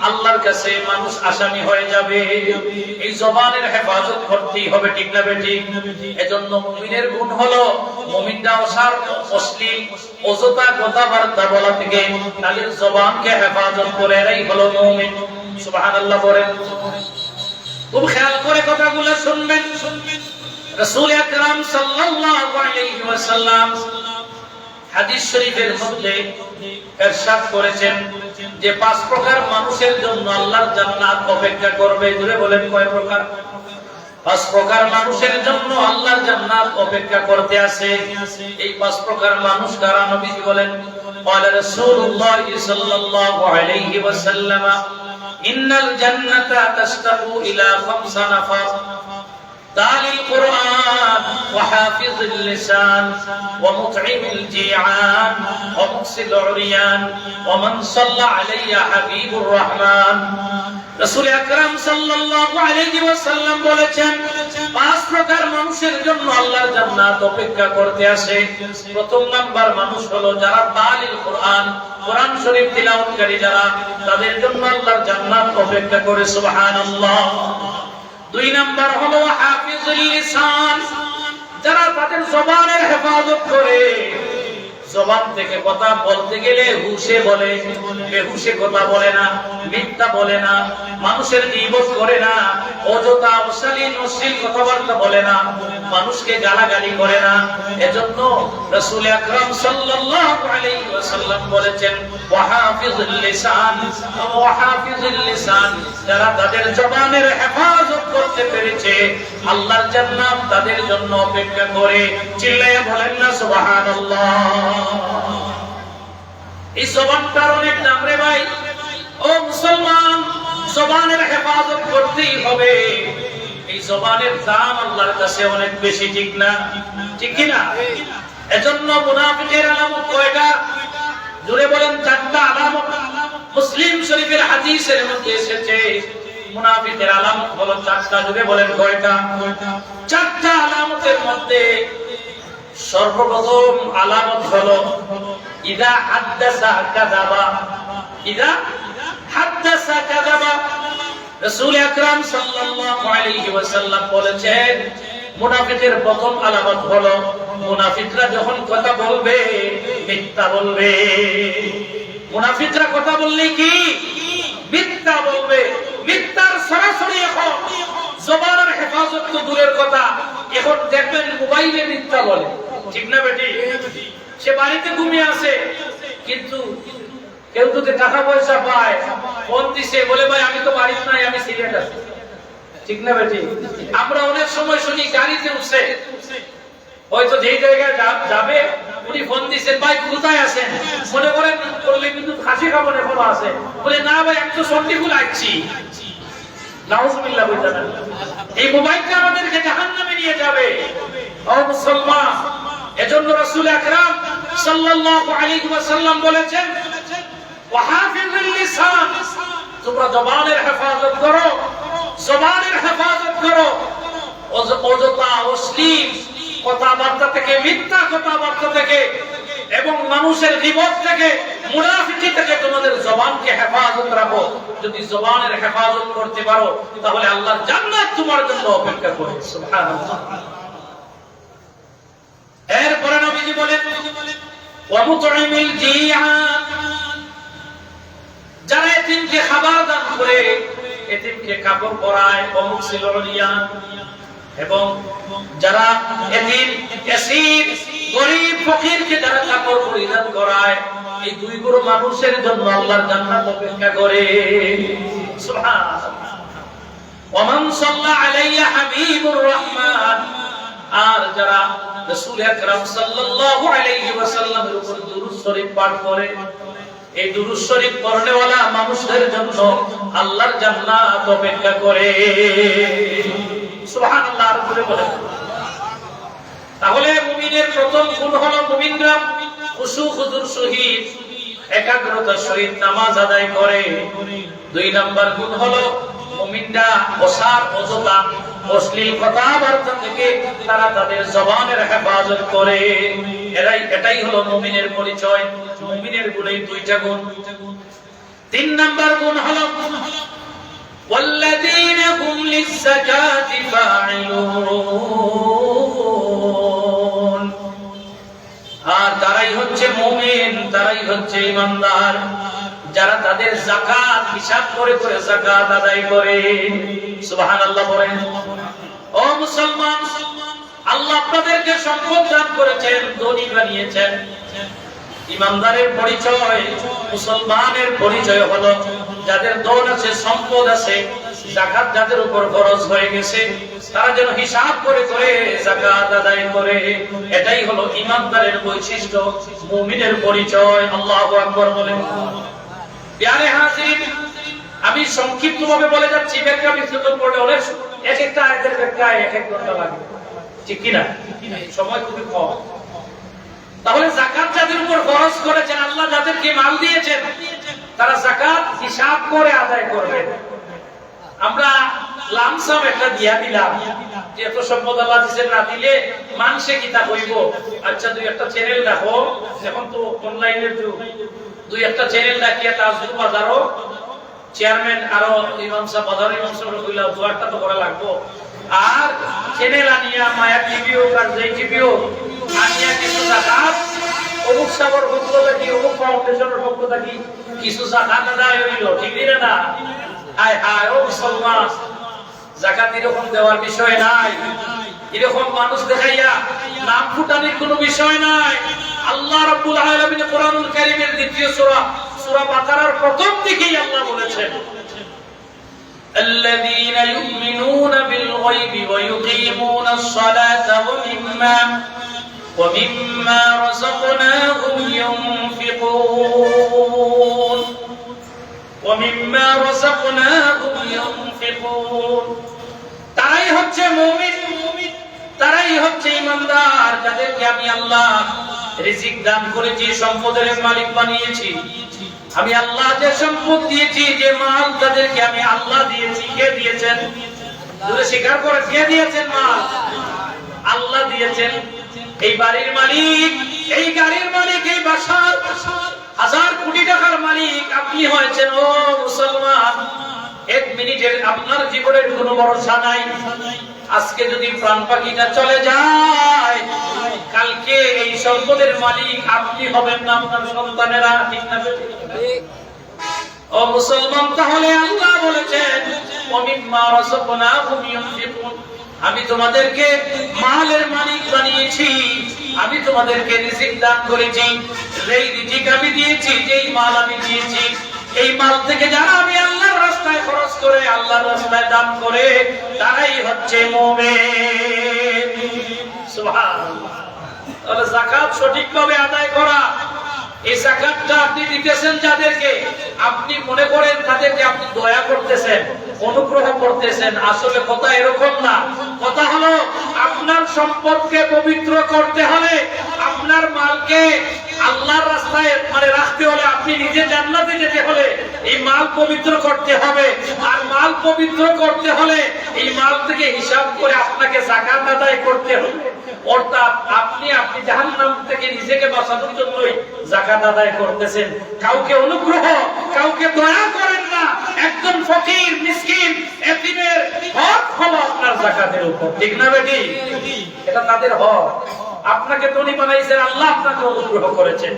আল্লাহর কাছে মানুষ আসামি হয়ে যাবে। এই জবানের হেফাজত করতেই হবে, ঠিক না বেটি? এজন্য মুমিনের গুণ হলো মুমিনরা অসার অশ্লীল অযথা কথাবার্তা বলা থেকে তাদের জবানকে হেফাজত করে, এরাই হলো মুমিন। সুবহানাল্লাহ বলেন। খুব খেয়াল করে কথাগুলো শুনবেন। রাসূল আকরাম সাল্লাল্লাহু আলাইহি ওয়াসাল্লাম হাদিস শরীফের মধ্যে ইরশাদ করেছেন যে 5 প্রকার মানুষের জন্য আল্লাহর জান্নাত অপেক্ষা করবে। জোরে বলেন, কয় প্রকার? 5 প্রকার মানুষের জন্য আল্লাহর জান্নাত অপেক্ষা করতে আছে। এই 5 প্রকার মানুষ কারা? নবীজি বলেন, قال رسول الله صلى الله عليه وسلم إن الجنة تشتاق إلى 5 نفر: تالي القرآن، وحافظ اللسان، ومطعم الجيعان، ومقصي العريان، ومن صلى علي حبيب الرحمن। রাসূল আকরাম সাল্লাল্লাহু আলাইহি ওয়াসাল্লাম বলেছেন, 5 প্রকার মানুষের জন্য আল্লাহর জান্নাত অপেক্ষা করতে আছে। প্রথম নাম্বার মানুষ হলো যারা তালিল কোরআন, কোরআন শরীফ তিলাওয়াতকারী যারা, তাদের জন্য আল্লাহর জান্নাত অপেক্ষা করে। সুবহানাল্লাহ। 2 নাম্বার হলো হাফিজুল লিসান, যারা তাদের জবানের হেফাজত করে। জবান থেকে কথা বলতে গেলে হুশে বলে, বেহুশে কথা বলে না, মিথ্যা বলে না, মানুষের গীবত করে না, অযথা অশ্লীল অশ্লীল কথাবার্তা বলে না, মানুষকে গালাগালি করে না। এজন্য রাসূল আকরাম সাল্লাল্লাহু আলাইহি ওয়াসাল্লাম বলেছেন, ওয়াহাফিজুল লিসান, ওয়াহাফিজুল লিসান, যারা তাদের জবানের হেফাজত করতে পেরেছে আল্লাহর জান্নাত তাদের জন্য অপেক্ষা করে। চিল্লাইয়া বলেন না সুবহানাল্লাহ। এই জবানটার অনেক দাম রে ভাই। ও মুসলমান, জবানের হেফাজত করতেই হবে। এই জবানের দাম আল্লাহর কাছে অনেক বেশি, ঠিক না? ঠিক কি না? এজন্য মুনাফিকের আলামত কয়টা? জোরে বলেন, 4টা আলামত। মুসলিম শরীফের হাদিসের মধ্যে এসেছে মুনাফিকের আলামত হলো 4টা। জোরে বলেন, কয়টা? 4টা আলামতের মধ্যে সর্বপ্রথম আলামত হলো ইদা হাদাসা কাযাবা। ইদা হাদাসা কাযাবা। রাসূল আকরাম সাল্লাল্লাহু আলাইহি ওয়াসাল্লাম বলেছেন, মুনাফিকের প্রথম আলামত হলো মুনাফিকরা যখন কথা বলবে মিথ্যা বলবে। মুনাফিকরা কথা বললে কি মিথ্যা বলবে। মিথ্যার সরাসরি এখন জবানের হেফাজত তো দূরের কথা, এখন দেখবেন মোবাইলে মিথ্যা বলে, ঠিক না বেটি? সে বাড়িতে ঘুমিয়ে আছে, কিন্তু কেউ যদি টাকা পয়সা পায় ফোন দিছে, বলে ভাই আমি তো বাড়িতে নাই, আমি সিলেট আছি, ঠিক না বেটি? আমরা অনেক সময় শুনি গাড়িতে উঠছে, হয়তো যেই জায়গায় যাবে উনি ফোন দিচ্ছেন, ভাই কোথায় আছেন? মনে করেন করলে কিন্তু খাসি খাবার এখনো আছে, বলে না ভাই আমি তো সন্ধিগুলো আসছি। নাউজুবিল্লাহ বলতেন। এই মোবাইলটা আমাদেরকে জাহান্নামে নিয়ে যাবে। ও মুসলমান, এজন্য রাসূল আকরাম সাল্লাল্লাহু আলাইহি ওয়াসাল্লাম বলেছেন, ওয়াহাফিযুল লিসান, তোমরা জবানের হেফাজত করো, জবানের হেফাজত করো। অযথা অশ্লীল কথাবার্তা থেকে, মিথ্যা কথাবার্তা থেকে এবং মানুষের গীবত থেকে, মুনাফিকি থেকে তোমাদের জবানকে হেফাজত রাখো। যদি জবানের হেফাজত করতে পারো তাহলে আল্লাহর জান্নাত তোমার জন্য অপেক্ষা করে। সুবহানাল্লাহ। এরপরে নবীজি বলেন, ওয়া মুতঈমিল জিয়ান, যারা এতিমকে খাবার দান করে, এতিমকে কাপড় পরায়, অমুকসিল উলিয়ান, এবং যারা এতিম এসির গরীব ফকিরকে যারা কাপড় পরিধান করায়, এই দুই গুরু মানুষের জন্য আল্লাহর জান্নাত অপেক্ষা করে। সুবহানাল্লাহ। ওমান সাল্লা আলাইয়া হাবিবুর রহমান, আর যারা রাসূল আকরাম সাল্লাল্লাহু আলাইহি ওয়াসাল্লামের উপর দুরূদ শরীফ পাঠ করে, এই দুরূদ শরীফ পড়নেওয়ালা মানুষদের জন্য আল্লাহর জান্নাত অপেক্ষা করে। সুবহানাল্লাহ। আর জোরে বলেন। তাহলে মুমিনের প্রথম গুণ হলো মুমিনরা খুশু খুজুর সহিত, একাগ্রতার সহিত নামাজ আদায় করে। দুই নাম্বার গুণ হলো মুমিনরা অসার অযথা অশ্লীল কথাবার্তা থেকে তারা তাদের জবানের হেফাজত করে। এটাই হলো মুমিনের পরিচয়। মুমিনের গুণে দুইটা গুণ। তিন নাম্বার গুণ হলো والذين هم للزكاة فاعلون, আর তারাই হচ্ছে মুমিন, তারাই হচ্ছে ঈমানদার, যারা তাদের যাকাত হিসাব করে করে যাকাত আদায় করে। সুবহানাল্লাহ বলেন। ও মুসলমান, আল্লাহ আপনাদেরকে সম্পদ দান করেছেন, ধনী বানিয়েছেন। ঈমানদারের পরিচয়, মুসলমানের পরিচয় হলো যাদের ধন আছে, সম্পদ আছে, যাকাত যাদের উপর ফরজ হয়ে গেছে, তারা যেন হিসাব করে করে যাকাত আদায় করে। এটাই হলো ঈমানদারের বৈশিষ্ট্য, মুমিনের পরিচয়। আল্লাহু আকবার বলেন। প্রিয় হাজিরিন, আমি সংক্ষিপ্তভাবে বলে যাচ্ছি, ব্যাখ্যা বিশ্লেষণ করলে অনেক, এক একটা আয়াতের ব্যাখ্যায় এক এক ঘন্টা লাগে, ঠিক কি না? সময় খুবই কম। তাহলে যাকাত যাদের উপর ফরজ করেছেন, আল্লাহ যাদেরকে মাল দিয়েছেন, তারা যাকাত হিসাব করে আদায় করবেন। আমরা লামসাম একটা দিয়া দিলাম, যে এত সম্পদ আল্লাহ দিয়েছেন, না দিলে মানুষে কি তা কইব? আচ্ছা দুই একটা চ্যানেল দেখো, এখন তো অনলাইনের যুগ, দুই একটা চ্যানেল দেখিয়ে তাজুল বাজারও চেয়ারম্যান আরো ইমাম সাহেব, বাজার ইমাম সাহেব কইলা দুয়ারটা তো করা লাগবো। আর চ্যানেল আনিয়া মায়া টিভিও আর যেই টিভিও আনিয়া কিছু যাকাত, অমুক সাগর পক্ষটা কি, অমুক ফাউন্ডেশনের পক্ষটা কি, কিছু যাকাত আদায় হইল, ঠিক না? হায় হায়, ও মুসলমান, যাকাত এরকম দেওয়ার বিষয় নাই, এরকম মানুষ দেখাইয়া নাম ফুটানির কোনো বিষয় নাই। আল্লাহ রাব্বুল আলামিন কোরআনুল কারীমের দ্বিতীয় সূরা, সূরা বাকারার প্রথম দিকেই আল্লাহ বলেছেন, الذين يؤمنون بالغيب ويقيمون الصلاة ومما رزقناهم ينفقون ومما رزقناهم ينفقون। তারাই হচ্ছে মুমিন, তারাই হচ্ছে ঈমানদার, যাদেরকে আমি আল্লাহ রিজিক দান করেছি, সম্পদের মালিক বানিয়েছি। আমি আল্লাহ যে সম্পদ দিয়েছি, যে মাল তাদেরকে আমি আল্লাহ দিয়েছি। কে দিয়েছেন? যদি স্বীকার করে, কে দিয়েছেন মাল? আল্লাহ দিয়েছেন। এই বাড়ির মালিক, এই গাড়ির মালিক, এই বাসার হাজার কোটি টাকার মালিক আপনি হয়েছেন। ও মুসলমান, এক মিনিট আপনার জীবনের কোনো ভরসা নাই। আজকে যদি প্রাণ পাখিটা চলে যায়, কালকে এই সম্পদের মালিক আপনি হবেন না, আপনার সন্তানেরা। ঠিক না? ও মুসলমান, তাহলে আল্লাহ বলেছেন ওমিম্মা রাযাকনাহুম ইউনফিকুন, আমি তোমাদেরকে মালের মালিক বানিয়েছি, আমি তোমাদেরকে রিজিক দান করেছি। যেই রিজিক আমি দিয়েছি, যেই মাল আমি দিয়েছি, এই মাল থেকে যারা আমি আল্লাহর রাস্তায় খরচ করে, আল্লাহর রাস্তায় দান করে, তারাই হচ্ছে মুমিন। সুবহানাল্লাহ। তাহলে যাকাত সঠিকভাবে আদায় করা, এই যাকাতটা আপনি দিতেছেন যাদেরকে, আপনি মনে করেন তাদেরকে আপনি দয়া করতেছেন, অনুগ্রহ করতেছেন। আসলে কথা এরকম না। কথা হলো আপনার সম্পদকে পবিত্র করতে হলে, আপনার মালকে আল্লাহর রাস্তায় রাখতে হলে, আপনি নিজে জান্নাতে যেতে হলে এই মাল পবিত্র করতে হবে। আর মাল পবিত্র করতে হলে এই মাল থেকে হিসাব করে আপনাকে যাকাত আদায় করতে হবে। অর্থাৎ আপনি জাহান্নাম থেকে নিজেকে বাঁচানোর জন্যই যাকাত আদায় করতেছেন। কাউকে অনুগ্রহ, কাউকে দয়া করেন না। একজন ফকির, মিসকিন, এতিমের হক হলো আপনার যাকাতের উপর। ঠিক না বেটি? এটা তাদের হক। আপনাকে ধনী বানাইছেন আল্লাহ, আপনাকে অনুগ্রহ করেছেন,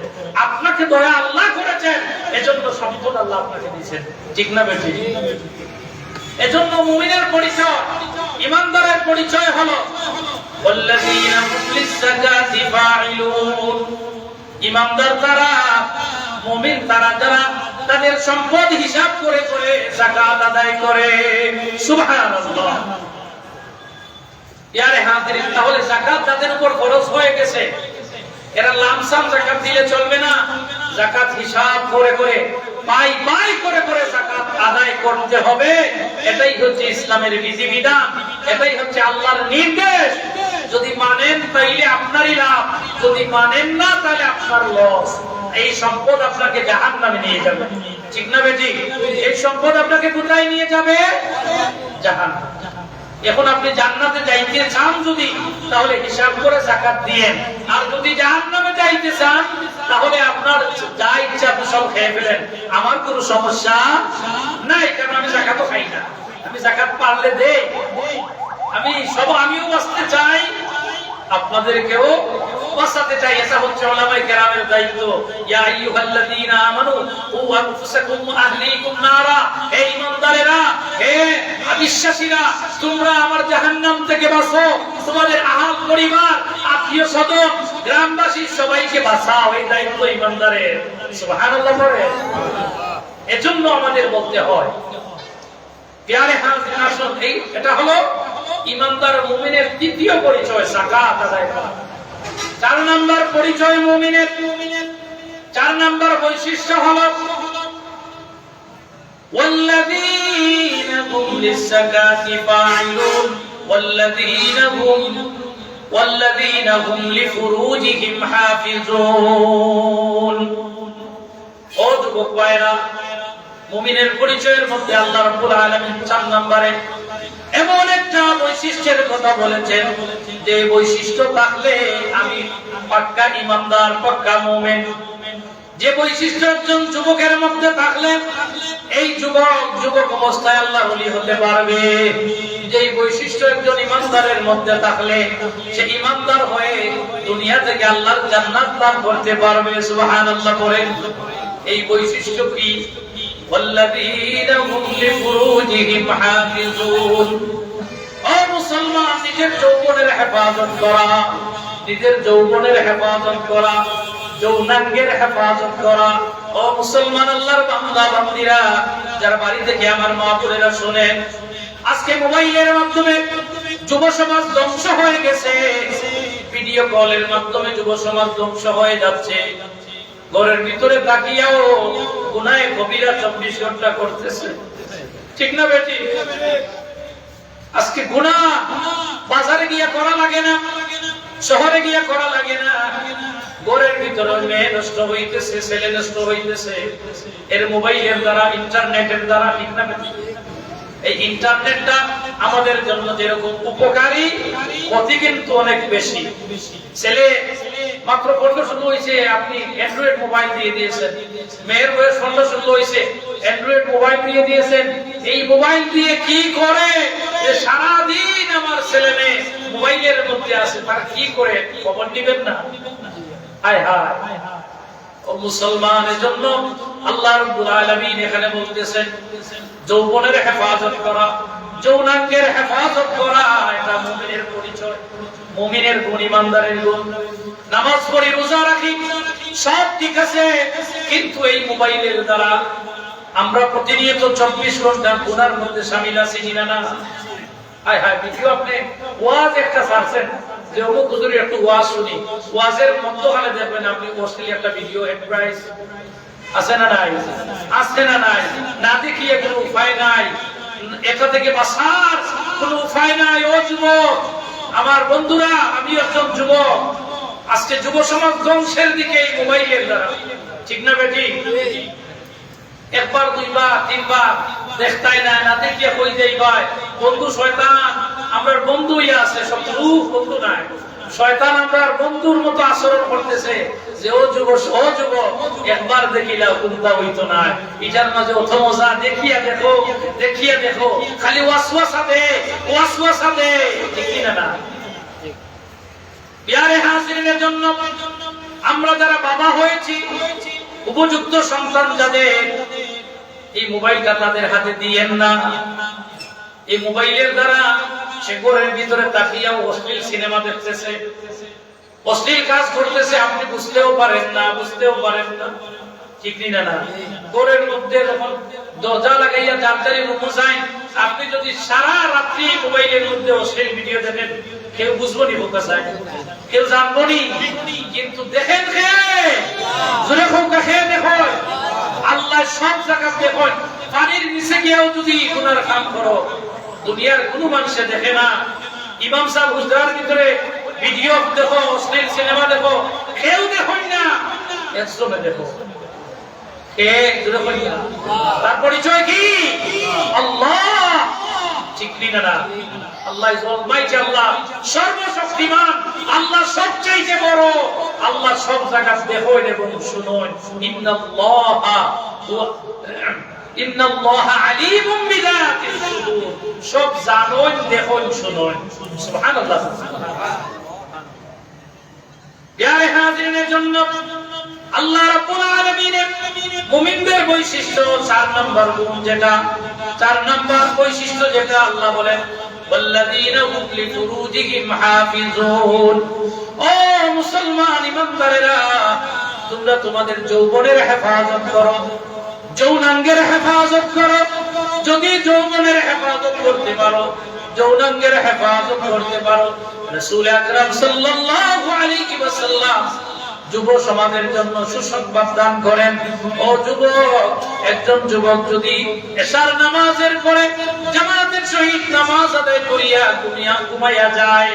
আপনাকে দয়া আল্লাহ করেছেন, এজন্য সম্পদ আল্লাহ আপনাকে দিয়েছেন। ঠিক না বেটি? এজন্য মুমিনের পরিচয়, ঈমানদারের পরিচয় হলো ওয়াল্লাযীনা হুম লিয-যাকাতি ফাঈলুন। ঈমানদার তারা, মুমিন তারা যারা তাদের সম্পদ হিসাব করে করে যাকাত আদায় করে। সুবহানাল্লাহ। ইয়ারে হাজিরিন, তাহলে যাকাত তাদের উপর খরচ হয়ে গেছে, এরা লামসাম যাকাত দিলে চলবে না। যাকাত হিসাব করে করে, পাই পাই করে করে যাকাত আদায় করতে হবে। এটাই হচ্ছে ইসলামের বিধিবিধান, এটাই হচ্ছে আল্লাহর নির্দেশ। যদি মানেন তাইলে আপনারই লাভ, যদি মানেন না তাহলে আপনার লস। এই সম্পদ আপনাকে জাহান্নামে নিয়ে যাবে। ঠিক না বেটি? এই সম্পদ আপনাকে কোথায় নিয়ে যাবে? জাহান্নাম। এখন আপনি জান্নাতে যাইতে চান যদি, তাহলে হিসাব করে যাকাত দিয়েন। আর যদি জাহান্নামে যাইতে চান, তাহলে আপনার যা ইচ্ছা আপনি সব খেয়ে ফেলেন, আমার কোনো সমস্যা নাই, কারণ আমি যাকাতও খাই না। আমি যাকাত পারলে দেই, আমিও বাঁচতে চাই, আপনাদেরকেও বাঁচাতে চাই। এটা হচ্ছে উলামায়ে কেরামের দায়িত্ব। ইয়া আইয়ুহাল্লাযীনা আমানু কু আনফুসাকুম ওয়া আহলিকুম নারা, হে ঈমানদারেরা, হে বিশ্বাসীরা, তোমরা আমার জাহান্নাম থেকে বাঁচো, তোমাদের আহল পরিবার, আত্মীয় স্বজন, গ্রামবাসী সবাইকে বাঁচাও। এই দায়িত্ব ঈমানদারের। সুবহানাল্লাহ পড়ে। এজন্য আমাদের বলতে হয়। প্যারে হাজির আসুন, এটা হলো ঈমানদার মুমিনের তৃতীয় পরিচয়, যাকাত আদায় করা। 4 নাম্বার পরিচয় মুমিনের, 4 নাম্বার বৈশিষ্ট্য হলো ওয়াল্লাযীনা হুম লিয-যাকাতি ফাঈলুন ওয়াল্লাযীনা হুম লিফুরুজিহিম হাফিজুন। ও যুবক ভাইরা, মুমিনের পরিচয়ের মধ্যে আল্লাহ রাব্বুল আলামিন 4 নম্বরে এমন একটা বৈশিষ্ট্যের কথা বলেছেন, যে বৈশিষ্ট্য থাকলে আমি পাক্কা ঈমানদার, পাক্কা মুমিন। যে বৈশিষ্ট্য একজন যুবকের মধ্যে থাকলে এই যুবক অবস্থায় আল্লাহর ওলি হতে পারবে। যে বৈশিষ্ট্য একজন ঈমানদারের মধ্যে থাকলে সে ঈমানদার হয়ে দুনিয়া থেকে আল্লাহর জান্নাত লাভ করতে পারবে। সুবহানাল্লাহ করেন। এই বৈশিষ্ট্য কি? ওয়াল্লাযীনা হুম লিফুরুজিহিম হাফিজুন। ও মুসলমান, নিজের যৌবনের হেফাজত করা, নিজের যৌবনের হেফাজত করা, যৌনাঙ্গের হেফাজত করা। ও মুসলমান, আল্লাহর বান্দা বান্দীরা, যারা বাড়ি থেকে আমার মা বোনেরা শুনেন, আজকে মোবাইলের মাধ্যমে যুব সমাজ ধ্বংস হয়ে গেছে। ভিডিও কলের মাধ্যমে যুব সমাজ ধ্বংস হয়ে যাচ্ছে। ঘরের ভিতরে তাকিয়াও গুনাহে কবিরা 24 ঘন্টা করতেছে। ঠিক না বেটি? আজকে গুনাহ বাজারে গিয়ে করা লাগে না, শহরে গিয়ে করা লাগে না। ঘরের ভিতরে মেয়ে নষ্ট হইতেছে, ছেলে নষ্ট হইতেছে, এর মোবাইলের দ্বারা, ইন্টারনেটের দ্বারা। ঠিক না বেটি? এই ইন্টারনেটটা আমাদের জন্য যেরকম উপকারী, ক্ষতি কিন্তু অনেক বেশি। ছেলে মাত্র 15-16 হয়েছে, আপনি অ্যান্ড্রয়েড মোবাইল দিয়ে দিয়েছেন। মেয়ের বয়স 15-16 হয়েছে, অ্যান্ড্রয়েড মোবাইল দিয়ে দিয়েছেন। এই মোবাইল দিয়ে কি করে, সারা দিন আমার ছেলে মেয়ে মোবাইলের মধ্যে আছে, তারা কি করে খবর নিবেন না? হায় হায় ও মুসলমান, এজন্য আল্লাহ রাব্বুল আলামিন এখানে বলতেছেন যৌবনের হেফাজত করা, যৌনাঙ্গের হেফাজত করা, এটা মুমিনের পরিচয়, মুমিনের গুণ, ইমানদারের গুণ। নামাজ পড়ি, রোজা রাখি, সব ঠিক আছে, কিন্তু এই মোবাইলের দ্বারা আমরা প্রতিনিয়ত 24 ঘন্টা গুনার মধ্যে শামিল আছি কিনা না? হায় হায়, ভিডিও আপনি ওয়াজ একটা ছাড়ছেন যে অমুক হুজুরের একটু ওয়াজ শুনি, ওয়াজের মধ্যখানে দেখবেন আপনি অশ্লীল একটা ভিডিও এডভাইস আছে না নাই? আছে না নাই? না দেখিয়ে কোনো উপায় নাই, এটা থেকে বাঁচার কোনো উপায় নাই। ও যুবক, আমার বন্ধুরা, আমি একজন যুবক, আজকে যুব সমাজ ধ্বংসের দিকে এই মোবাইলের দ্বারা, ঠিক না বেটি? একবার দুইবার তিনবার দেখতাই না, না দেখিয়ে কই দেই ভাই বন্ধু শয়তান, আমার বন্ধুই আছে, শত্রু বন্ধু নাই। শয়তান আমার বন্ধুর মতো আচরণ করতেছে যে ও যুবক, ও যুবক, একবার দেখিলাও কোনটা হইতো না, এটার মাঝে অত মজা, দেখিয়া দেখো, দেখিয়া দেখো, খালি ওয়াসওয়াসা দে, ওয়াসওয়াসা দে, ঠিক না না? প্রিয় হাজিরিনের জন্য আমরা যারা বাবা হয়েছি, উপযুক্ত সন্তান যাদের, এই মোবাইলটা তাদের হাতে দিয়েন না। এই মোবাইলের দ্বারা সে ঘরের ভিতরে তাকিয়া অশ্লীল সিনেমা দেখতেছে, অশ্লীল কাজ করতেছে, আপনি বুঝতেও পারেন না, বুঝতেও পারেন না, ঠিক না না? ঘরের মধ্যে যখন দরজা লাগাইয়া যাত্রী রুমে যায়, আপনি যদি সারা রাত্রি মোবাইলের মধ্যে অশ্লীল ভিডিও দেখেন, কেউ বুঝবো নি বোকা চায়, কেউ জানবো নি, কিন্তু দেখেন দেখো আল্লাহ সব জায়গা দেখুন। পানির নিচে গিয়েও যদি গুনার কাম করো, দুনিয়ার কোনো মানুষে দেখে না। ইমাম সাহেব হুজরার ভিতরে ভিডিও দেখো, অশ্লীল সিনেমা দেখো, কেউ দেখুন না, একজনে দেখো, তার পরিচয় কি? আল্লাহ, ঠিক না? আল্লাহ ইজ অলমাইটি, আল্লাহ সর্বশক্তিমান, আল্লাহ সবচেয়ে বড়, আল্লাহ সব জায়গা দেখেন এবং শুনেন। ইন্নাল্লাহা আলিমুম বিযাতিস সুদূর, সব জানেন, দেখেন, শুনেন। সুবহানাল্লাহ। ইয়া হাজিরিনের জন্য আল্লাহ রাব্বুল আলামিন মুমিনদের বৈশিষ্ট্য 4 নাম্বার গুণ, যেটা 4 নাম্বার বৈশিষ্ট্য, যেটা আল্লাহ বলেন ওয়াল্লাযীনা হুম লিফুরুজিহিম হাফিজুন। ও মুসলমান ইমানদারেরা, তোমরা তোমাদের যৌবনের হেফাজত করো, যৌনাঙ্গের হেফাজত করো। যদি যৌবনের হেফাজত করতে পারো, যৌনাঙ্গের হেফাজত করতে পারো, রাসূল আকরাম সাল্লাল্লাহু আলাইহি ওয়াসাল্লাম যুব সমাজের জন্য সুসংবাদ দান করেন। ও যুবক, একজন যুবক যদি এশার নামাজের পরে জামাতের সহিত নামাজ আদায় করিয়া ঘুমাইয়া যায়,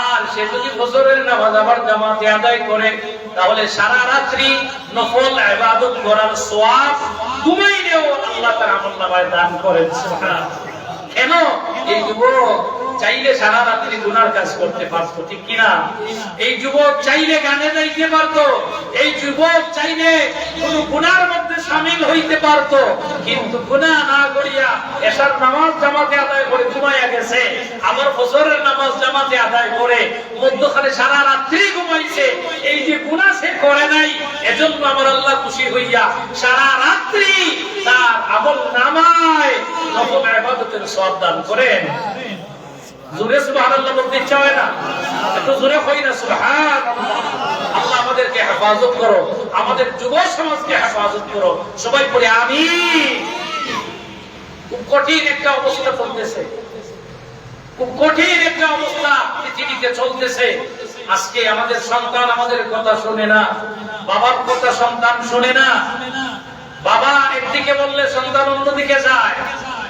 আর সে যদি ফজরের নামাজ আবার জামাতে আদায় করে, তাহলে সারা রাত্রি নফল ইবাদত করার সওয়াব ঘুমাইলেও আল্লাহ তাআলা আমলনামায় দান করেন। সুবহানাল্লাহ। কেন? এই যুবক চাইলে সারা রাত্রি গুনার কাজ করতে পারতো, ঠিক কিনা? এই যুবক চাইলে গানে যাইতে পারতো, এই যুবক চাইলে কোন গুনার মধ্যে শামিল হইতে পারতো, কিন্তু গুনাহ না করিয়া এশার নামাজ জামাতে আদায় করে ঘুমাইয়া গেছে, আবার ফজরের নামাজ জামাতে আদায় করে মধ্যখানে সারা রাত্রি ঘুমাইছে। এই যে গুনাহ সে করে নাই, এজন্য আমার আল্লাহ খুশি হইয়া সারা রাত্রি তার আমলনামায় নফল ইবাদতের সওয়াব দান করেন। জোরে সুবহানাল্লাহ বলতে ইচ্ছা হয় না? একটু জোরে কই না সুবহানাল্লাহ। আল্লাহ আমাদেরকে হেফাজত করো, আমাদের যুব সমাজকে হেফাজত করো, সবাই পড়ে আমিন। খুব কঠিন একটা অবস্থা চলতেছে, খুব কঠিন একটা অবস্থা পৃথিবীতে চলতেছে। আজকে আমাদের সন্তান আমাদের কথা শুনে না, বাবার কথা সন্তান শুনে না, বাবা একদিকে বললে সন্তান অন্যদিকে যায়,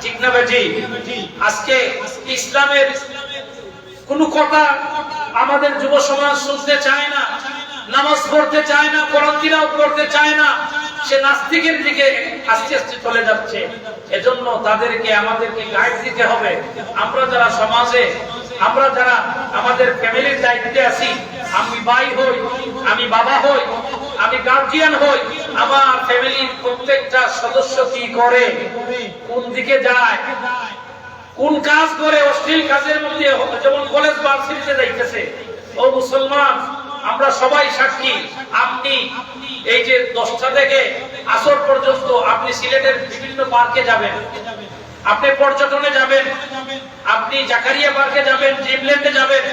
ঠিক না বেটি? আজকে ইসলামের কোন কথা আমাদের যুব সমাজ শুনতে চায় না, নামাজ পড়তে চায় না, কোরআন তিলাওয়াত করতে চায় না, সে নাস্তিকের দিকে আস্তে আস্তে চলে যাচ্ছে। এজন্য তাদেরকে আমাদেরকে গাইড দিতে হবে। আমরা যারা সমাজে, আমরা যারা আমাদের ফ্যামিলির দায়িত্বে আছি, আমি ভাই হই, আমি বাবা হই, আমি গার্জিয়ান হই, আমার ফ্যামিলির প্রত্যেকটা সদস্য কি করে, কোন দিকে যায়, কোন কাজ করে, অশ্লীল কাজের মধ্যে, যেমন কলেজ ভার্সিটিতে যাইতেছে। ও মুসলমান, আমরা সবাই সাক্ষী। আপনি এই যে 10টা থেকে আসর পর্যন্ত আপনি সিলেটের বিভিন্ন পার্কে যাবেন, আপনি পর্যটনে যাবেন, আপনি জাকারিয়া পার্কে যাবেন, ড্রিমল্যান্ডে যাবেন,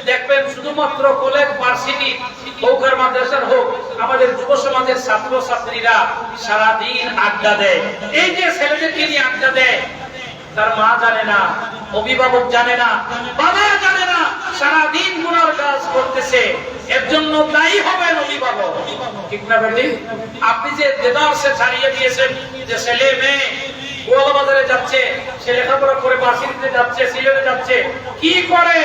দেখবেন শুধুমাত্র কলেজ ভার্সিটি হোক আর মাদ্রাসার হোক, আমাদের যুব সমাজের ছাত্র ছাত্রীরা সারাদিন আড্ডা দেয়। এই যে ছেলেদেরকে নিয়ে আড্ডা দেয়, তার মা জানে না, অভিভাবক জানে না, বাবা জানে না, সারাদিন গুনার কাজ করতেছে। এর জন্য দায়ী হবেন অভিভাবক, ঠিক না বেটি? আপনি যে দেদারসে ছাড়িয়ে দিয়েছেন, যে ছেলে মেয়ে গোয়ালবাজারে যাচ্ছে, সে লেখাপড়া করে ভার্সিটিতে যাচ্ছে, সিলেটে যাচ্ছে, কি করে?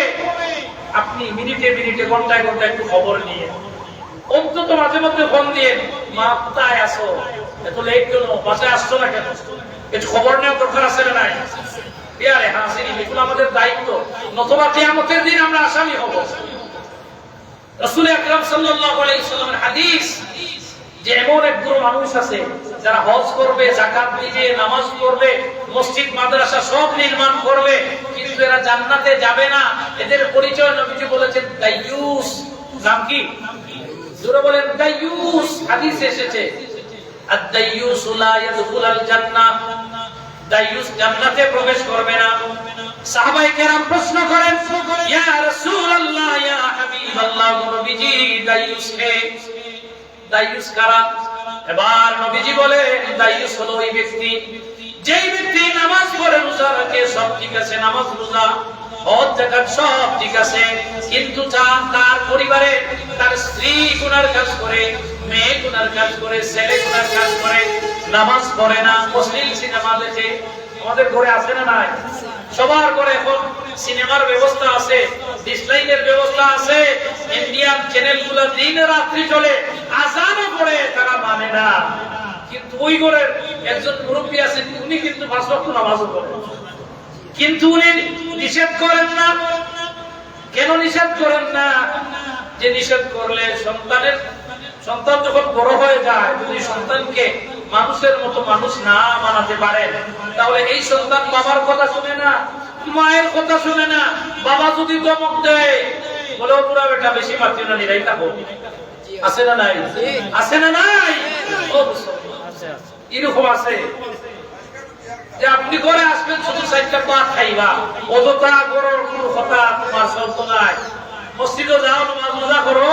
আপনি মিনিটে মিনিটে ঘন্টায় ঘন্টায় একটু খবর নিয়ে, অন্তত মাঝে মধ্যে ফোন দিয়ে, মা কোথায় আসো, এত লেট কেন, বাসায় আসছো না কেন, একটু খবর নেওয়ার দরকার আছে না নাই? আরে হাসিনি, এগুলো আমাদের দায়িত্ব, নতুবা কিয়ামতের দিন আমরা আসামি হব। রাসূল আকরাম সাল্লাল্লাহু আলাইহি ওয়াসাল্লামের হাদিস যে এমন এক গ্রুপ মানুষ আছে যারা হজ করবে, যাকাত দিবে, নামাজ পড়বে, মসজিদ মাদ্রাসা সব নির্মাণ করবে, কিন্তু এরা জান্নাতে যাবে না। এদের পরিচয় নবীজি বলেছেন দাইয়ুস। নাম কি? জোরে বলেন, দাইয়ুস। হাদিসে এসেছে আদ-দাইয়ুস লা ইয়াদখুলুল জান্নাহ, দাইয়ুস জান্নাতে প্রবেশ করবে না। সাহাবায়ে কেরাম প্রশ্ন করেন, ইয়া রাসূলুল্লাহ, ইয়া হাবিবাল্লাহ, নবীজি দাইয়ুস কে? দাইয়ুস কারা? এবার নবীজি বলেন, দাইয়ুস হলো ওই ব্যক্তি যেই ব্যক্তি নামাজ পড়ে, রোজা রাখে, সব ঠিক আছে, নামাজ রোজা হজ যাকাত সব ঠিক আছে, কিন্তু তার পরিবারে তার স্ত্রী গুনার কাজ করে, মেয়ে গুনার কাজ করে, ছেলে গুনার কাজ করে, নামাজ পড়ে না, অশ্লীল সিনেমা দেখে। আমাদের ঘরে আছে না নাই? সবার ঘরে এখন সিনেমার ব্যবস্থা আছে, ডিসলাইনের ব্যবস্থা আছে, ইন্ডিয়ান চ্যানেলগুলো দিন রাত্রি চলে, আজানও পড়ে, তারা মানে না। কিন্তু ওই ঘরের একজন মুরব্বী আছেন, উনি কিন্তু 5 ওয়াক্ত নামাজও পড়েন, কিন্তু উনি নিষেধ করেন না। কেন নিষেধ করেন না? যে নিষেধ করলে সন্তান যখন বড় হয়ে যায়, যদি সন্তানকে মানুষের মতো মানুষ না বানাতে পারেন, তাহলে এই সন্তান বাবার কথা শুনে না, মায়ের কথা শুনে না। বাবা যদি ধমক দেয়, বলে ও পুরা বেটা বেশি মাতিও না, নিরাই থাকো। আছে না নাই? আছে না নাই? এরকম আছে যে আপনি ঘরে আসবেন, শুধু 4টা ভাত খাইবা, অযথা গরুর কোনো কথা তোমার চলতো নাই। মসজিদে যাও, নামাজ রোজা করো,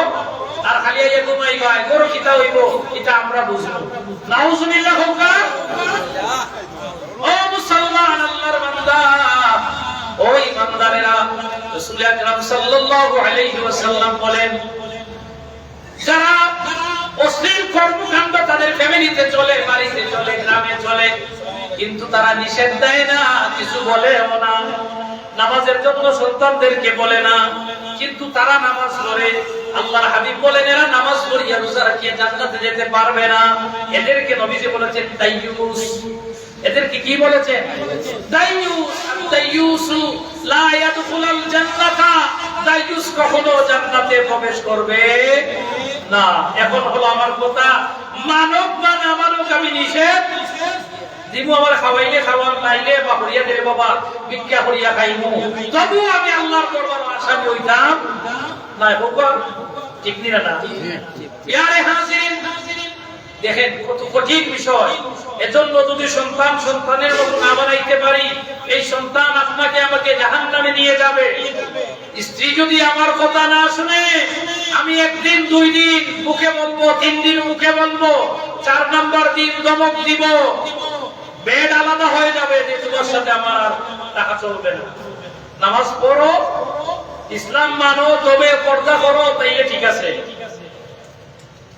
আর খালি আইয়া ঘুমাইবা, গরু কিতা হইব, এটা আমরা বুঝবো। নাউজুবিল্লাহ হোক। ও মুসলমান, আল্লাহর বান্দা, ওই বান্দারেরা, রাসূল আকরাম সাল্লাল্লাহু আলাইহি ওয়াসাল্লাম বলেন, যারা অশ্লীল কর্মকাণ্ড তাদের ফ্যামিলিতে চলে, বাড়িতে চলে, গ্রামে চলে, কিন্তু তারা নিষেধ দেয় না, কিছু বলেও না, নামাজের জন্য সন্তানদেরকে বলে না, কিন্তু তারা নামাজ পড়ে। আল্লাহর হাবিব বলেন, এরা নামাজ পড়িয়া রোজা রাখিয়া জান্নাতে যেতে পারবে না। এদেরকে নবীজি বলেছেন দাইয়ুস। এদেরকে কি বলেছেন? দাইয়ুস। দাইয়ুসু লা ইয়াদখুলুল জান্নাতা, দাইয়ুস কখনো জান্নাতে প্রবেশ করবে না। এখন হলো আমার কথা, মানব বা না মানব আমি নিষেধ দিব, আমার খাওয়াইলে খাওয়ার, নাইলে বা হরিয়া দেবে বাবা, ভিক্ষা হরিয়া খাইমু, তবু আমি আল্লাহর দরবারে আসামি হইতাম না। ঠিক না? ইয়ারে হাজিরিন, দেখেন কত কঠিন বিষয়। এজন্য যদি সন্তানের মতো না বানাইতে পারি, এই সন্তান আপনাকে আমাকে জাহান্নামে নিয়ে যাবে। স্ত্রী যদি আমার কথা না শুনে, আমি 1 দিন 2 দিন মুখে বলবো, 3 দিন মুখে বলবো, 4 নাম্বার দিন ধমক দিব, বেড আলাদা হয়ে যাবে, যে তোমার সাথে আমার টাকা চলবে না। নামাজ পড়ো, ইসলাম মানো, তবে পর্দা করো, তাইলে ঠিক আছে।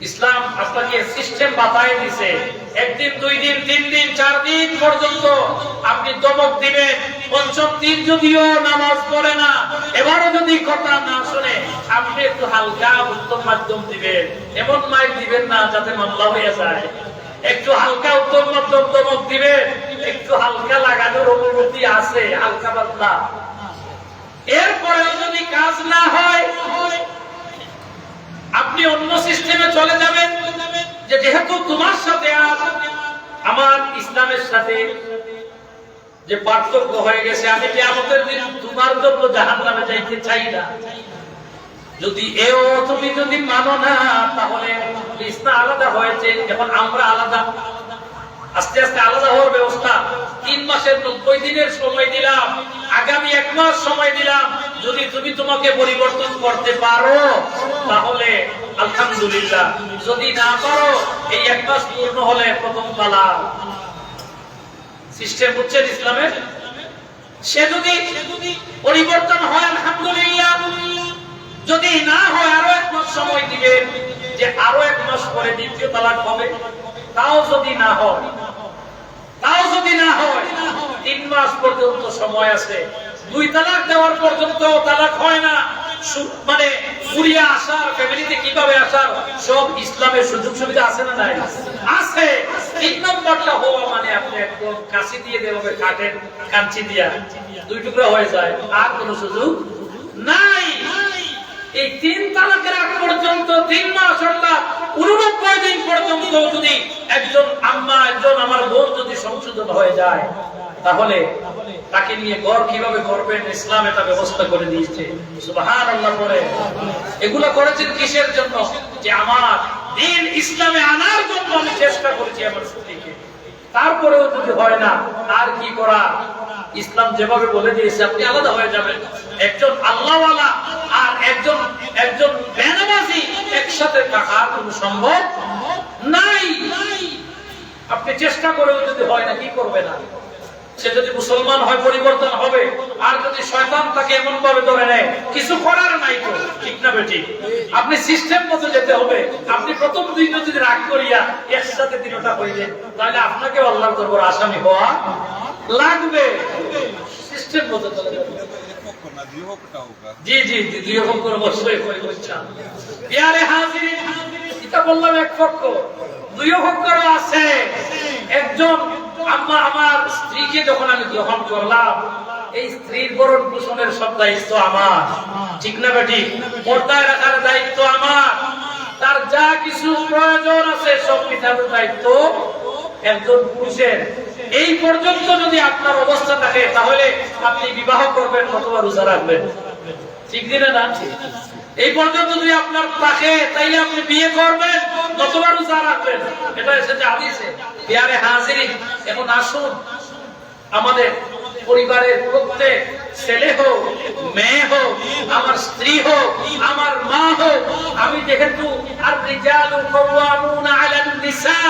ইসলাম আপনাকে সিস্টেম বাতায় দিছে। 1 দিন 2 দিন 3 দিন 4 দিন পর্যন্ত আপনি ধমক দিবেন। 5ম দিন যদিও নামাজ পড়ে না, এবারও যদি কথা না শুনে, আপনি একটু হালকা উত্তম মাধ্যম দিবেন। এমন মাইক দিবেন না যাতে মামলা হয়ে যায়। একটু হালকা উত্তম মাধ্যম ধমক দিবেন, একটু হালকা লাগানোর অনুমতি আছে, হালকা পাতলা। এরপরেও যদি কাজ না হয়, আপনি অন্য সিস্টেমে চলে যাবেন যে যেহেতু তোমার সাথে আর আমার ইসলামের সাথে যে পার্থক্য হয়ে গেছে, আমি কিয়ামতের দিন তোমার জন্য জাহান্নামে যাইতে চাই না। যদি এও তুমি যদি মানো না, তাহলে ইসলাম আলাদা হয়েছে, এখন আমরা আলাদা, আস্তে আস্তে আলাদা হওয়ার ব্যবস্থা। 3 মাসের 90 দিনের সময় দিলাম, আগামী 1 মাস সময় দিলাম। যদি তুমি তোমাকে পরিবর্তন করতে পারো তাহলে আলহামদুলিল্লাহ, যদি না পারো এই 1 মাস পূর্ণ হলে প্রথম তালাক। সিস্টেম হচ্ছে ইসলামের। সে যদি পরিবর্তন হয় আলহামদুলিল্লাহ, যদি না হয় আরো 1 মাস সময় দিবেন, যে আরো 1 মাস পরে দ্বিতীয় তালাক হবে। তাও যদি না হয় 3 মাস পর্যন্ত সময় আছে। 2 তালাক দেওয়ার পর্যন্ত তালাক হয় না, মানে পুরিয়া আসার, ফ্যামিলিতে কিভাবে আসার সব ইসলামের সুযোগ সুবিধা আছে না নাই? আছে। 3 নম্বরটা হওয়া মানে আপনি একদম কাঁচি দিয়ে দেবে, কাঠের কাঞ্চি দিয়া 2 টুকরা হয়ে যায়, আর কোনো সুযোগ নাই। এই 3 তালাকের আগ পর্যন্ত 3 মাস অর্থাৎ 89 দিন পর্যন্ত যদি একজন আম্মা, একজন আমার বোন যদি সংশোধন হয়ে যায়, তাহলে তাকে নিয়ে ঘর কিভাবে করবেন ইসলাম এটা ব্যবস্থা করে দিয়েছে। সুবহানাল্লাহ পড়ে। এগুলো করেছেন কিসের জন্য? যে আমার দ্বীন ইসলামে আনার জন্য আমি চেষ্টা করেছি আমার স্ত্রীকে। তারপরেও যদি হয় না, আর কি করা? ইসলাম যেভাবে বলে দিয়েছে আপনি আলাদা হয়ে যাবেন। একজন আল্লাহওয়ালা আর একজন বেনামাজি একসাথে থাকা কোনো সম্ভব নাই। আপনি চেষ্টা করেও যদি হয় না, কি করবে না? সে যদি মুসলমান হয় পরিবর্তন হবে, আর যদি শয়তান তাকে এমন ভাবে ধরে নেয়, কিছু করার নাই তো, ঠিক না বেটি? আপনি সিস্টেম মতো যেতে হবে। আপনি প্রথম দিন যদি রাগ করিয়া একসাথে 3টা হইলেন, তাহলে আপনাকে আল্লাহর দরবারে আসামি হওয়া লাগবে। সিস্টেম মতো চলে যাবে। জি জি জি, 2 পক্ষ অবশ্যই হচ্ছে। প্যারে হাজিরিন, এটা বললাম 1 পক্ষ, 2 পক্ষও আছে। একজন আম্মা, আমার স্ত্রীকে যখন আমি গ্রহণ করলাম, এই স্ত্রীর ভরণ পোষণের সব দায়িত্ব আমার, ঠিক না বেটি? পর্দায় রাখার দায়িত্ব আমার, তার যা কিছু প্রয়োজন আছে সব মেটানোর দায়িত্ব একজন পুরুষের। এই পর্যন্ত যদি আপনার অবস্থা থাকে, তাহলে আপনি বিবাহ করবেন অথবা রোজা রাখবেন, ঠিক দিনে না? এই পর্যন্ত যদি আপনার থাকে, তাইলে আপনি বিয়ে করবেন অথবা রোজা রাখবেন। এটা এসেছে হাদিসে। প্যারে হাজিরিন, এখন আসুন আমাদের পরিবারের প্রত্যেক ছেলে হোক, মেয়ে হোক, আমার স্ত্রী হোক, আমার মা হোক, আমি যেহেতু আর রিজালু কাওয়ামুনা আলান নিসা,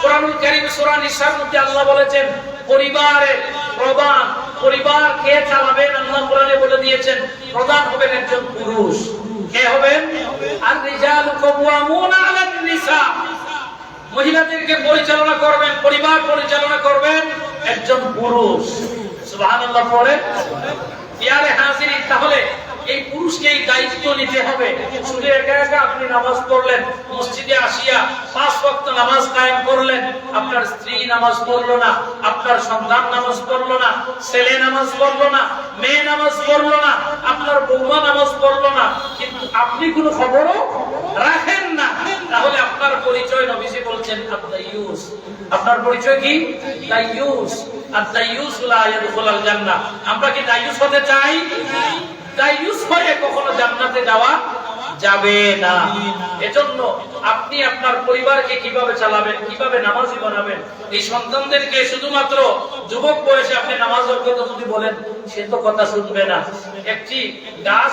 কোরআনুল কারীম সূরা নিসার মধ্যে আল্লাহ বলেছেন পরিবারের প্রধান, পরিবার কে চালাবেন আল্লাহ কোরআনে বলে দিয়েছেন, প্রধান হবেন একজন পুরুষ। কে হবেন? আর রিজালু কাওয়ামুনা আলান নিসা, মহিলাদেরকে পরিচালনা করবেন, পরিবার পরিচালনা করবেন একজন পুরুষ। সুবহানাল্লাহ পড়ে। প্যারে হাজিরিন, তাহলে এই পুরুষকে এই দায়িত্ব নিতে হবে। শুধু একা একা আপনি নামাজ পড়লেন, মসজিদে আসিয়া 5 ওয়াক্ত নামাজ কায়েম করলেন, আপনার স্ত্রী নামাজ পড়লো না, আপনার সন্তান নামাজ পড়লো না, ছেলে নামাজ পড়লো না, মেয়ে নামাজ পড়লো না, আপনার বৌমা নামাজ পড়লো না, কিন্তু আপনি কোনো খবরও রাখেন না, তাহলে আপনার পরিচয় নবীজি বলছেন আত-তাইয়ুস। আপনার পরিচয় কি? তাইয়ুস। আত-তাইয়ুস লা ইয়াদখুলুল জান্নাহ। আমরা কি তাইয়ুস হতে চাই? তাইয়ুস হয়ে কখনো জান্নাতে যাওয়া যাবে না। এজন্য আপনি আপনার পরিবারকে কিভাবে চালাবেন, কিভাবে নামাজি বানাবেন, এই সন্তানদেরকে শুধুমাত্র যুবক বয়সে আপনি নামাজের কথা যদি বলেন, সে তো কথা শুনবে না। একটি গাছ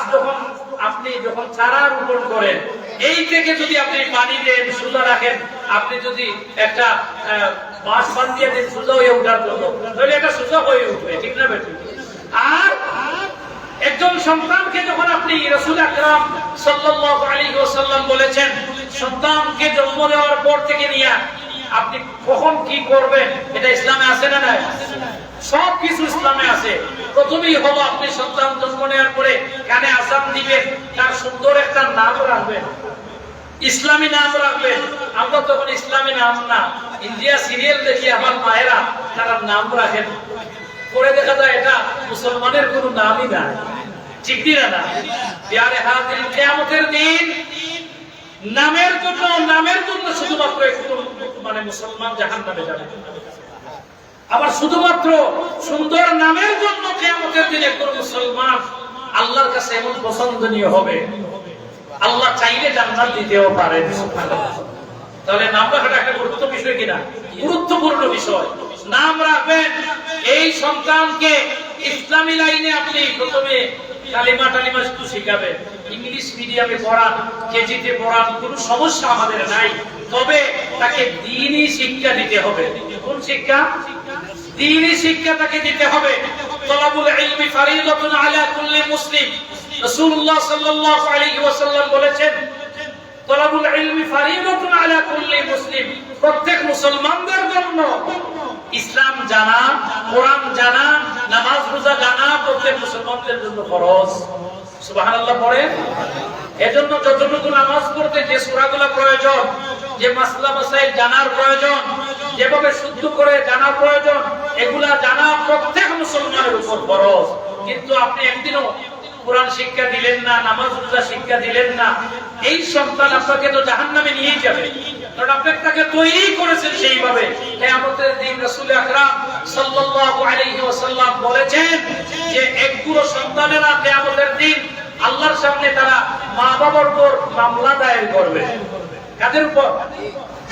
যখন চারা রোপণ করেন, এই থেকে যদি আপনি পানি দেন, সোজা রাখেন, আপনি যদি একটা বাঁশ বান্ধিয়ে দেন সোজা হয়ে ওঠার জন্য, তাহলে এটা সোজা হয়ে উঠবে, ঠিক না বেটি? আর একজন সন্তানকে যখন আপনি রাসূল আকরাম সাল্লাল্লাহু আলাইহি ওয়াসাল্লাম বলেছেন, সন্তানকে জন্ম দেওয়ার পর থেকে নিয়ে আপনি কখন কি করবেন, এটা ইসলামে আছে না নাই? সব কিছু ইসলামে আছে। প্রথমেই হলো আপনি সন্তান জন্ম নেওয়ার পরে কানে আযান দিবেন, তার সুন্দর একটা নাম রাখবেন, ইসলামী নাম রাখবেন। আমরা তখন ইসলামী নাম না, ইন্ডিয়া সিরিয়াল দেখি আমার মায়েরা তারা নাম রাখেন, পরে দেখা যায় এটা মুসলমানের কোনো নামই নাই, ঠিক না? প্যারে হাজিরিন, কিয়ামতের দিন নামের জন্য শুধুমাত্র একটু মানে মুসলমান জাহান্নামে যাবে। আবার শুধুমাত্র সুন্দর নামের জন্য কিয়ামতের দিনে একজন মুসলমান আল্লাহর কাছে এমন পছন্দনীয় হবে, আল্লাহ চাইলে জান্নাত দিতেও পারেন। তাহলে নাম রাখাটা একটা গুরুত্বপূর্ণ বিষয় কিনা? গুরুত্বপূর্ণ বিষয়। নাম রাখবেন, এই সন্তানকে ইসলামী লাইনে আপনি প্রথমে কালিমা একটু শিখাবেন, ইংলিশ মিডিয়ামে পড়ান, কেজিতে পড়ান, কোনো সমস্যা আমাদের নাই। তবে তাকে দ্বীনি শিক্ষা দিতে হবে। কোন শিক্ষা? দ্বীনি শিক্ষা তাকে দিতে হবে। তলাবুল ইলমি ফারিদাতুন আলা কুল্লি মুসলিম। রাসূলুল্লাহ সাল্লাল্লাহু আলাইহি ওয়াসাল্লাম বলেছেন, তলাবুল ইলমি ফারিদাতুন আলা কুল্লি মুসলিম। প্রত্যেক মুসলমানদের জন্য ইসলাম জানা, কোরআন জানা, নামাজ রোজা জানা প্রত্যেক মুসলমানদের জন্য ফরজ। সুবহানাল্লাহ পড়েন। এজন্য যতটুকু নামাজ পড়তে যে সূরাগুলো প্রয়োজন, যে মাসলা মাসাইল জানার প্রয়োজন, যেভাবে শুদ্ধ করে জানা প্রয়োজন, এগুলা জানা প্রত্যেক মুসলমানের উপর ফরজ। কিন্তু আপনি একদিনও কোরআন শিক্ষা দিলেন না, নামাজ রোজা শিক্ষা দিলেন না, এই সন্তান আপনাকে তো জাহান্নামে নিয়ে যাবে। কারণ আপনি তাকে তৈরি করেছেন সেইভাবে। কিয়ামতের দিন রাসূল আকরাম সাল্লাল্লাহু আলাইহি ওয়াসাল্লাম বলেছেন যে একগুলো সন্তানেরা কিয়ামতের দিন আল্লাহর সামনে তারা মা বাবার উপর মামলা দায়ের করবে। কাদের উপর?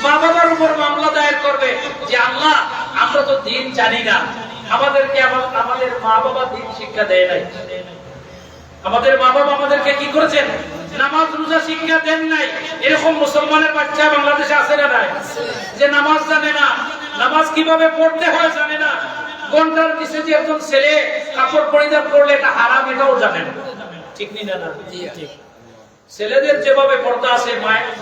মা বাবার উপর মামলা দায়ের করবে যে আল্লাহ, আমরা তো দ্বীন জানি না, আমাদেরকে আমাদের মা বাবা দ্বীন শিক্ষা দেয় নাই, আমাদের মা বাবা আমাদেরকে কি করেছেন? নামাজ রোজা শিক্ষা দেন নাই। এরকম মুসলমানের বাচ্চা বাংলাদেশে আছে না নাই? যে নামাজ জানে না, নামাজ কিভাবে পড়তে হয় জানে না, ঘন্টার নিচে যে একজন ছেলে কাপড় পরিধান করলে এটা হারাম এটাও জানে না। ঠিক না? না ঠিক। ছেলেদের যেভাবে পর্দা আছে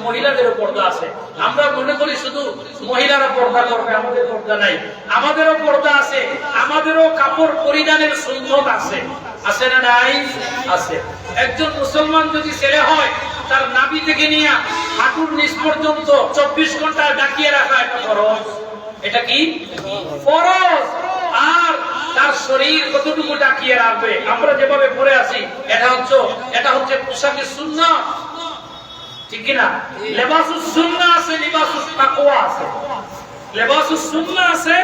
মহিলাদেরও পর্দা আছে। আমরা মনে করি শুধু মহিলারা পর্দা করবে, আমাদের পর্দা নাই। আমাদেরও পর্দা আছে, আমাদেরও কাপড় পরিধানের সুন্নত আছে। আছে না নাই? আছে। একজন মুসলমান যদি ছেলে হয়, তার নাভি থেকে নিয়ে হাঁটুর নিচ পর্যন্ত 24 ঘন্টা ঢাকিয়ে রাখা এটা ফরজ। এটা কি ফরজ? আর তার শরীর কতটুকু ঢাকিয়ে রাখবে? আমরা যেভাবে পরে আছি এটা হচ্ছে পোশাকের সুন্নাত। ঠিক কি না? লিবাসুস সুন্নাহ আছে, লিবাসুস তাকওয়া আছে। লিবাসুস সুন্নাহ আছে,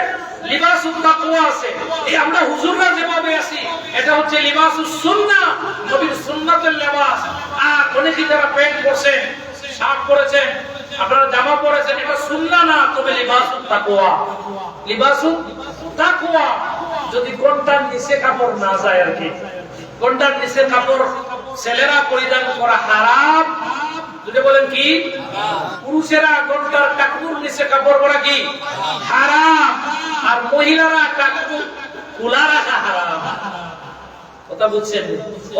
লিবাসুত তাকওয়া আছে। এই আমরা হুজুররা যেভাবে আছি এটা হচ্ছে লিবাসুস সুন্নাহ, নবীর সুন্নাতের লিবাস। আর অনেকে যারা প্যান্ট পরছেন, শার্ট পরেছেন, আপনারা জামা পরেছেন, এটা সুন্নাহ না, তবে লিবাসুত তাকওয়া। লিবাসুত তাকওয়া। যদি কোনটার নিচে কাপড় না যায় আর কি, কোনটার নিচে কাপড় ছেলেরা পরিধান করা হারাম, যদি বলেন কি পুরুষেরা কোনটার টাকুর নিচে কাপড় পরা কি হারাম, আর মহিলারা টাকু খোলা রাখা হারাম। কথা বুঝছেন?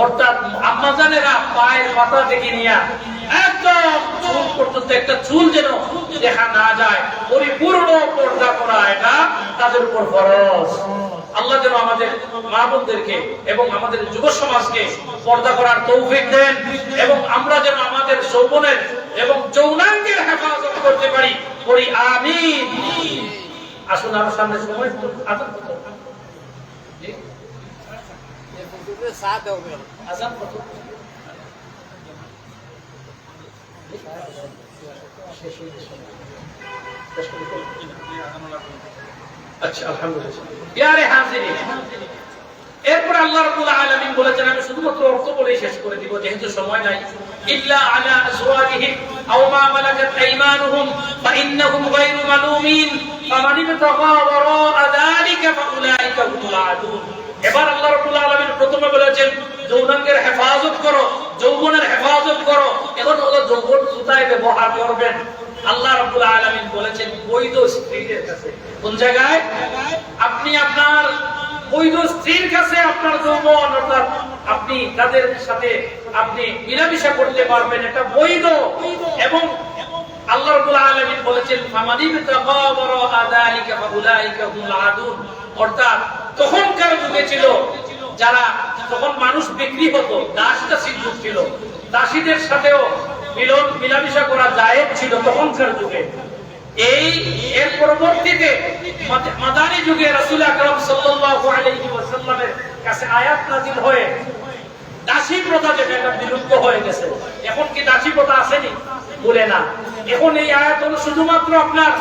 অর্থাৎ আম্মাজানেরা পায়ের পাতা থেকে নিয়ে একদম চুল পর্যন্ত একটা চুল যেন দেখা না যায়, পরিপূর্ণ পর্দা করা এটা তাদের উপর ফরজ। আল্লাহ যেন আমাদের মা বোনদেরকে এবং আমাদের যুব সমাজকে পর্দা করার তৌফিক দেন, এবং আমরা যেন আমাদের যৌবনের এবং যৌনাঙ্গের হেফাজত করতে পারি। বলি আমিন। আসুন আমার সামনে সময় আজান কত? আজান কত? আচ্ছা, আলহামদুলিল্লাহ। প্রিয় হাজিরিন, এরপর আল্লাহ রাব্বুল আলামিন বলেছেন, আমি শুধুমাত্র অর্থ বলেই শেষ করে দিব যেহেতু সময় নাই। ইল্লা আলা আজওয়াজিহিম আও মা মালাকাত আইমানুহুম ফাইন্নাহুম গায়রু মালুমিন ফামান ইবতাগা ওয়ারা'a যালিকা ফাউলাইকা হুমুল আদুন। এবার আল্লাহ রাব্বুল আলামিন প্রথমে বলেছেন যৌনাঙ্গের হেফাজত করো, যৌবনের হেফাজত করো। এখন হলো যৌবন কোথায় ব্যবহার করবেন? আল্লাহ রাব্বুল আলামিন বলেছেন বৈধ স্ত্রীদের কাছে। কোন জায়গায়? আপনি আপনার বৈধ স্ত্রীর কাছে আপনার যৌবন, অর্থাৎ আপনি তাদের সাথে আপনি মিলামিশা করতে পারবেন, এটা বৈধ। এবং আল্লাহ রাব্বুল আলামিন বলেছেন ফামানি বিতাকা ওয়ারা'a যালিকা ফাউলাইকা হুমুল আদুন। অর্থাৎ তখনকার যুগে ছিল যারা, তখন মানুষ বিক্রি হতো, দাস দাসীর যুগ ছিল, দাসীদের সাথেও মিলামিশা করা জায়েজ ছিল তখনকার যুগে। এর পরবর্তীতে মাদানী যুগে রাসূল আকরাম সাল্লাল্লাহু আলাইহি ওয়াসাল্লামের কাছে আয়াত নাযিল হয়ে দাসী প্রথা যেটা এটা বিলুপ্ত হয়ে গেছে। এখন কি দাসী প্রথা আসেনি? বলে না। এখন এই আয়াত হলো শুধুমাত্র আপনার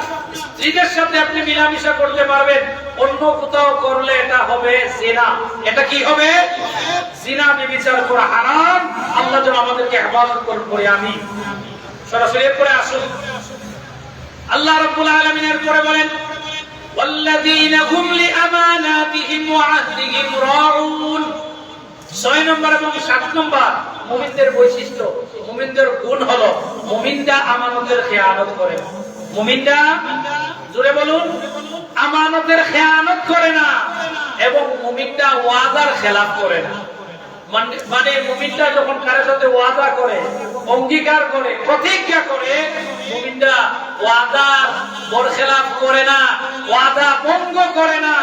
স্ত্রীদের সাথে আপনি মিলামিশা করতে পারবেন, অন্য কোথাও করলে এটা হবে জিনা। এটা কি হবে? জিনা, ব্যভিচার করা হারাম। আল্লাহ যেন আমাদেরকে হেফাজত করুন করে আমি সরাসরি পরে আসুন। আল্লাহ রাব্বুল আলামিন এর পরে বলেন ওয়াল্লাযীনা হুম লিআমানাতিহিম ওয়া আহদিহিম রাউন। 6 নম্বর এবং 7 নম্বর মুমিনদের বৈশিষ্ট্য, মুমিনদের গুণ হলো মুমিনরা আমানতের খেয়ানত করে না। মুমিনরা, জোরে বলুন, আমানতের খেয়ানত করে না এবং মুমিনরা ওয়াদার খেলাফ করে না। মানে মুমিনরা যখন কারোর সাথে ওয়াদা করে, অঙ্গীকার করে, প্রতিজ্ঞা করে, মুমিনরা ওয়াদার বরখেলাফ করে না, ওয়াদা ভঙ্গ করে না।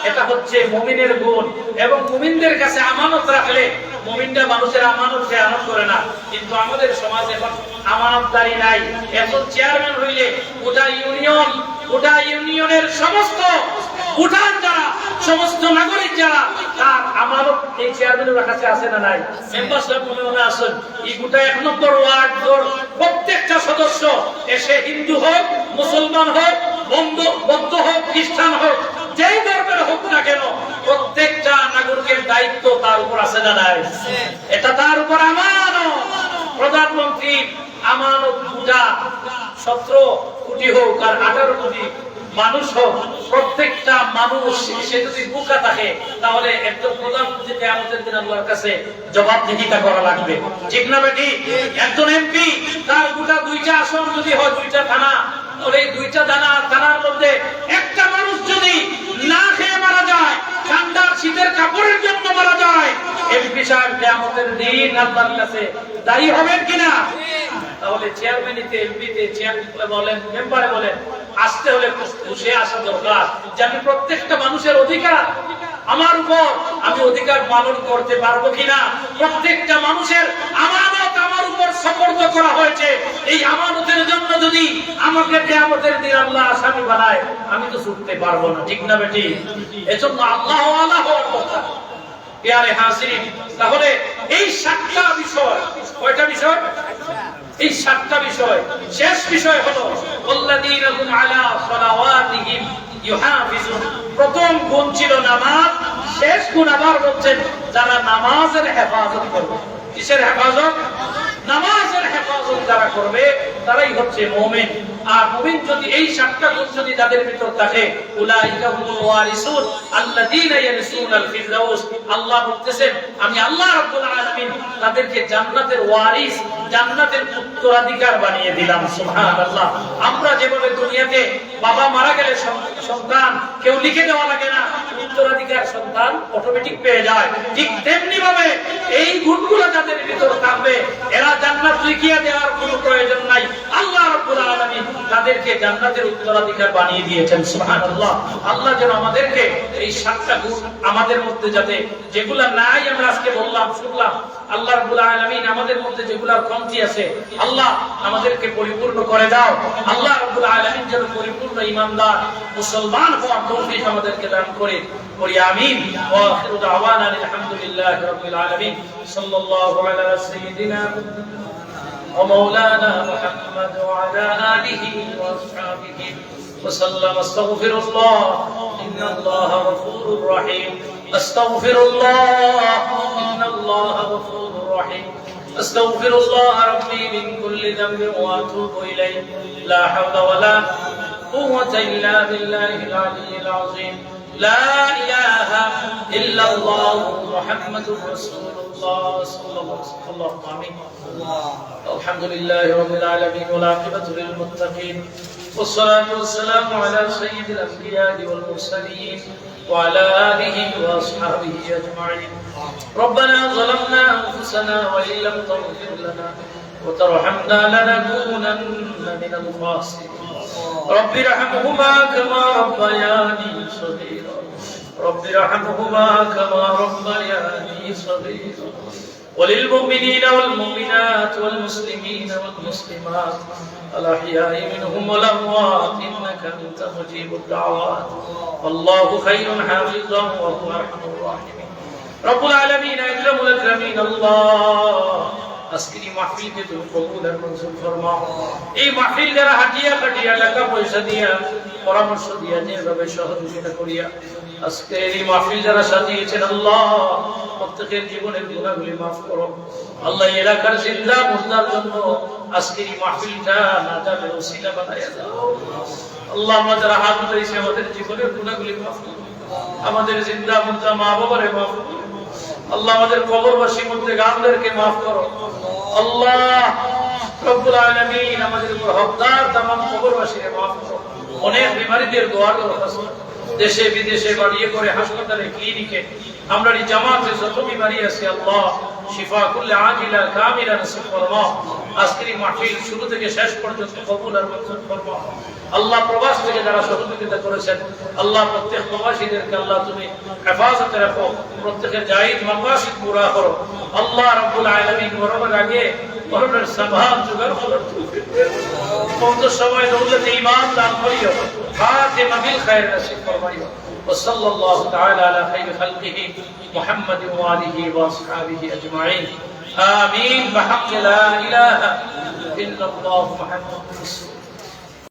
এটা হচ্ছে মুমিনের গুণ। এবং মুমিনদের কাছে আমানত রাখলে মুমিনরা মানুষের আমানত খেয়ানত করে না। কিন্তু আমাদের সমাজে এখন আমানতদারি নাই। এখন চেয়ারম্যান হইলে গোটা ইউনিয়নের সমস্ত উঠান যারা, সমস্ত নাগরিক যারা, তার আমানত এই চেয়ারম্যানের কাছে আছে না নাই? মেম্বার সাহেব মনে আসেন, এই গোটা 1 নম্বর ওয়ার্ড প্রত্যেকটা সদস্য এসে হিন্দু হোক, মুসলমান হোক, বৌদ্ধ হোক, খ্রিস্টান হোক, যেই ধর্মের হোক না কেন, প্রত্যেকটা নাগরিকের দায়িত্ব তার উপর আছে না নাই? এটা তার উপর আমানত। প্রধানমন্ত্রী আমানত গোটা 17 কোটি হোক আর 18 কোটি মানুষ হোক, প্রত্যেকটা মানুষ সে যদি বোকা থাকে তাহলে একজন প্রধানমন্ত্রী কিয়ামতের দিন আল্লাহর কাছে জবাবদিহিতা করা লাগবে। ঠিক না বেটি? একজন এমপি তার গোটা 2টা আসন যদি হয়, 2টা থানা, তাহলে এই 2টা থানার মধ্যে একটা মানুষ যদি না খেয়ে মারা যায়, ঠান্ডার শীতের কাপড়ের জন্য মারা যায়, এমপি সাহেব কিয়ামতের দিন আল্লাহর কাছে দায়ী হবেন কিনা? তাহলে চেয়ারম্যানিতে, এমপিতে, চেয়ারম্যান বলেন, মেম্বারে বলেন, আসতে হলে বসে আসা দরকার যে আমি প্রত্যেকটা মানুষের অধিকার আমার উপর, আমি অধিকার পালন করতে পারবো কিনা। প্রত্যেকটা মানুষের আমানত আমার উপর সুপর্দ করা হয়েছে। এই আমানতের জন্য যদি আমাকে কিয়ামতের দিন আল্লাহ আসামি বানায়, আমি তো ছুটতে পারবো না। ঠিক না বেটি? এজন্য আল্লাহ ওয়ালা হওয়ার কথা। প্রিয় হাজিরিন, তাহলে এই 7টা বিষয়, কয়টা বিষয়? এই 7টা বিষয়। শেষ বিষয় হলো ওয়াল্লাযীনা হুম আলা সালাওয়াতিহিম ইউহাফিজুন। প্রথম গুণ ছিল নামাজ, শেষ গুণ আবার বলছেন যারা নামাজের হেফাজত করবে। কিসের হেফাজত? নামাজের হেফাজত যারা করবে তারাই হচ্ছে মুমিন। আর মুমিন যদি এই 7টা গুণ যদি তাদের ভিতর থাকে, উলাইকা হুমুল ওয়ারিসুন আল্লাযীনা ইয়ারিসুনাল ফিরদাউস। আল্লাহ বলতেছেন আমি আল্লাহ রাব্বুল আলামিন তাদেরকে জান্নাতের ওয়ারিস, জান্নাতের উত্তরাধিকার বানিয়ে দিলাম। সুবহানাল্লাহ। আমরা যেভাবে দুনিয়াতে বাবা মারা গেলে সন্তান কেউ লিখে দেওয়া লাগে না, উত্তরাধিকার সন্তান অটোমেটিক পেয়ে যায়, ঠিক তেমনি ভাবে এই গুণগুলো যাদের ভিতর থাকবে এরা জান্নাত লিখিয়ে দেওয়ার কোনো প্রয়োজন নাই। আল্লাহ রাব্বুল আলামিন তাদেরকে জান্নাতের উত্তরাধিকার বানিয়ে দিয়েছেন। সুবহানাল্লাহ। আল্লাহ যেন আমাদেরকে এই 7টা গুণ আমাদের মধ্যে, যাতে যেগুলা নাই আমরা আজকে বললাম শুনলাম, আল্লাহ রাব্বুল আলামিন আমাদের মধ্যে যেগুলার কমতি আছে আল্লাহ আমাদেরকে পরিপূর্ণ করে দাও। আল্লাহ রাব্বুল আলামিন যেন পরিপূর্ণ ঈমানদার মুসলমান হওয়ার তৌফিক আমাদেরকে দান করে করি। আমিন। ওয়া আখিরু দাওয়ানা আলহামদুলিল্লাহি রাব্বিল আলামিন। সাল্লাল্লাহু আলা সাইয়্যিদিনা ومولانا محمد وعلى آله وأصحابه وسلم. استغفر الله إن الله غفور رحيم. استغفر الله إن الله غفور رحيم. استغفر الله ربي من كل ذنب وأتوب إليه. لا حول ولا قوة إلا بالله العلي العظيم. لا إله إلا الله محمد رسول الله صلى الله عليه وسلم. الحمد لله رب العالمين والعاقبة للمتقين والصلاة والسلام على سيد الأنبياء والمرسلين وعلى آله وأصحابه أجمعين. ربنا ظلمنا أنفسنا وإن لم تغفر لنا وترحمنا لنكونن من الخاسرين. رب ارحمهما كما ربياني صغيرا. رب ارحمهما كما ربياني صغيرا. وللمؤمنين والمؤمنات والمسلمين والمسلمات الأحياء منهم والأموات إنك أنت مجيب الدعوات. والله خير حافظا وهو أرحم الراحمين. রব্বুল আলামিন আকরামুল আকরামিন আল্লাহ আজকের এই মাহফিলকে তুমি কবুল আর মঞ্জুর ফরমাও। এই মাহফিল যারা হাটিয়া কাটিয়া টাকা পয়সা দিয়া পরামর্শ দিয়া যেভাবে সহযোগিতা করিয়া আজকের এই মাহফিল যারা সাজিয়েছেন আল্লাহ প্রত্যেকের জীবনের গুনাহগুলি মাফ করো আল্লাহ। এলাকার জিন্দা মুর্দার জন্য আজকের এই মাহফিলটা নাজাতের ওসিলা বানাইয়া দাও আল্লাহ। আমরা যারা হাত ধরেছি আমাদের জীবনের গুনাহগুলি মাফ করো, আমাদের জিন্দা মুর্দা মা বাবারে মাফ করো আল্লাহ। আমাদের কবরবাসী মুর্দেগানদেরকে মাফ করো আল্লাহ রব্বুল আলামিন। আমাদের উপর হকদার तमाम কবরবাসীকে মাফ করো। অনেক বিমারীদের দোয়া দরখাস্ত দেশে বিদেশে বাড়িয়ে করে হাসপাতালে ক্লিনিকে আমরা এই জামাতে যত বিমারি আছে আল্লাহ শিফা কুল্লে আজিলা কামিলা নসিব ফরমাও। আজকের এই মাহফিল শুরু থেকে শেষ পর্যন্ত কবুল আর মঞ্জুর ফরমাও আল্লাহ। প্রবাস থেকে যারা সহযোগিতা করেছেন আল্লাহ প্রত্যেক প্রবাসীদেরকে আল্লাহ তুমি হেফাজতে রাখো, প্রত্যেকের জায়েজ মাকাসিদ পুরা করো আল্লাহ রব্বুল আলামিন। মরণের আগে মরণের সামাল জোগাড় করার তৌফিক দাও। মন্দ সময় দৌলত ঈমান দান করিও, খাতিমা বিল খায়র নসিব ফরমাইও। وصلى الله تعالى على خير خلقه محمد وآله وأصحابه أجمعين آمين بحق لا إله إلا الله محمد رسول الله.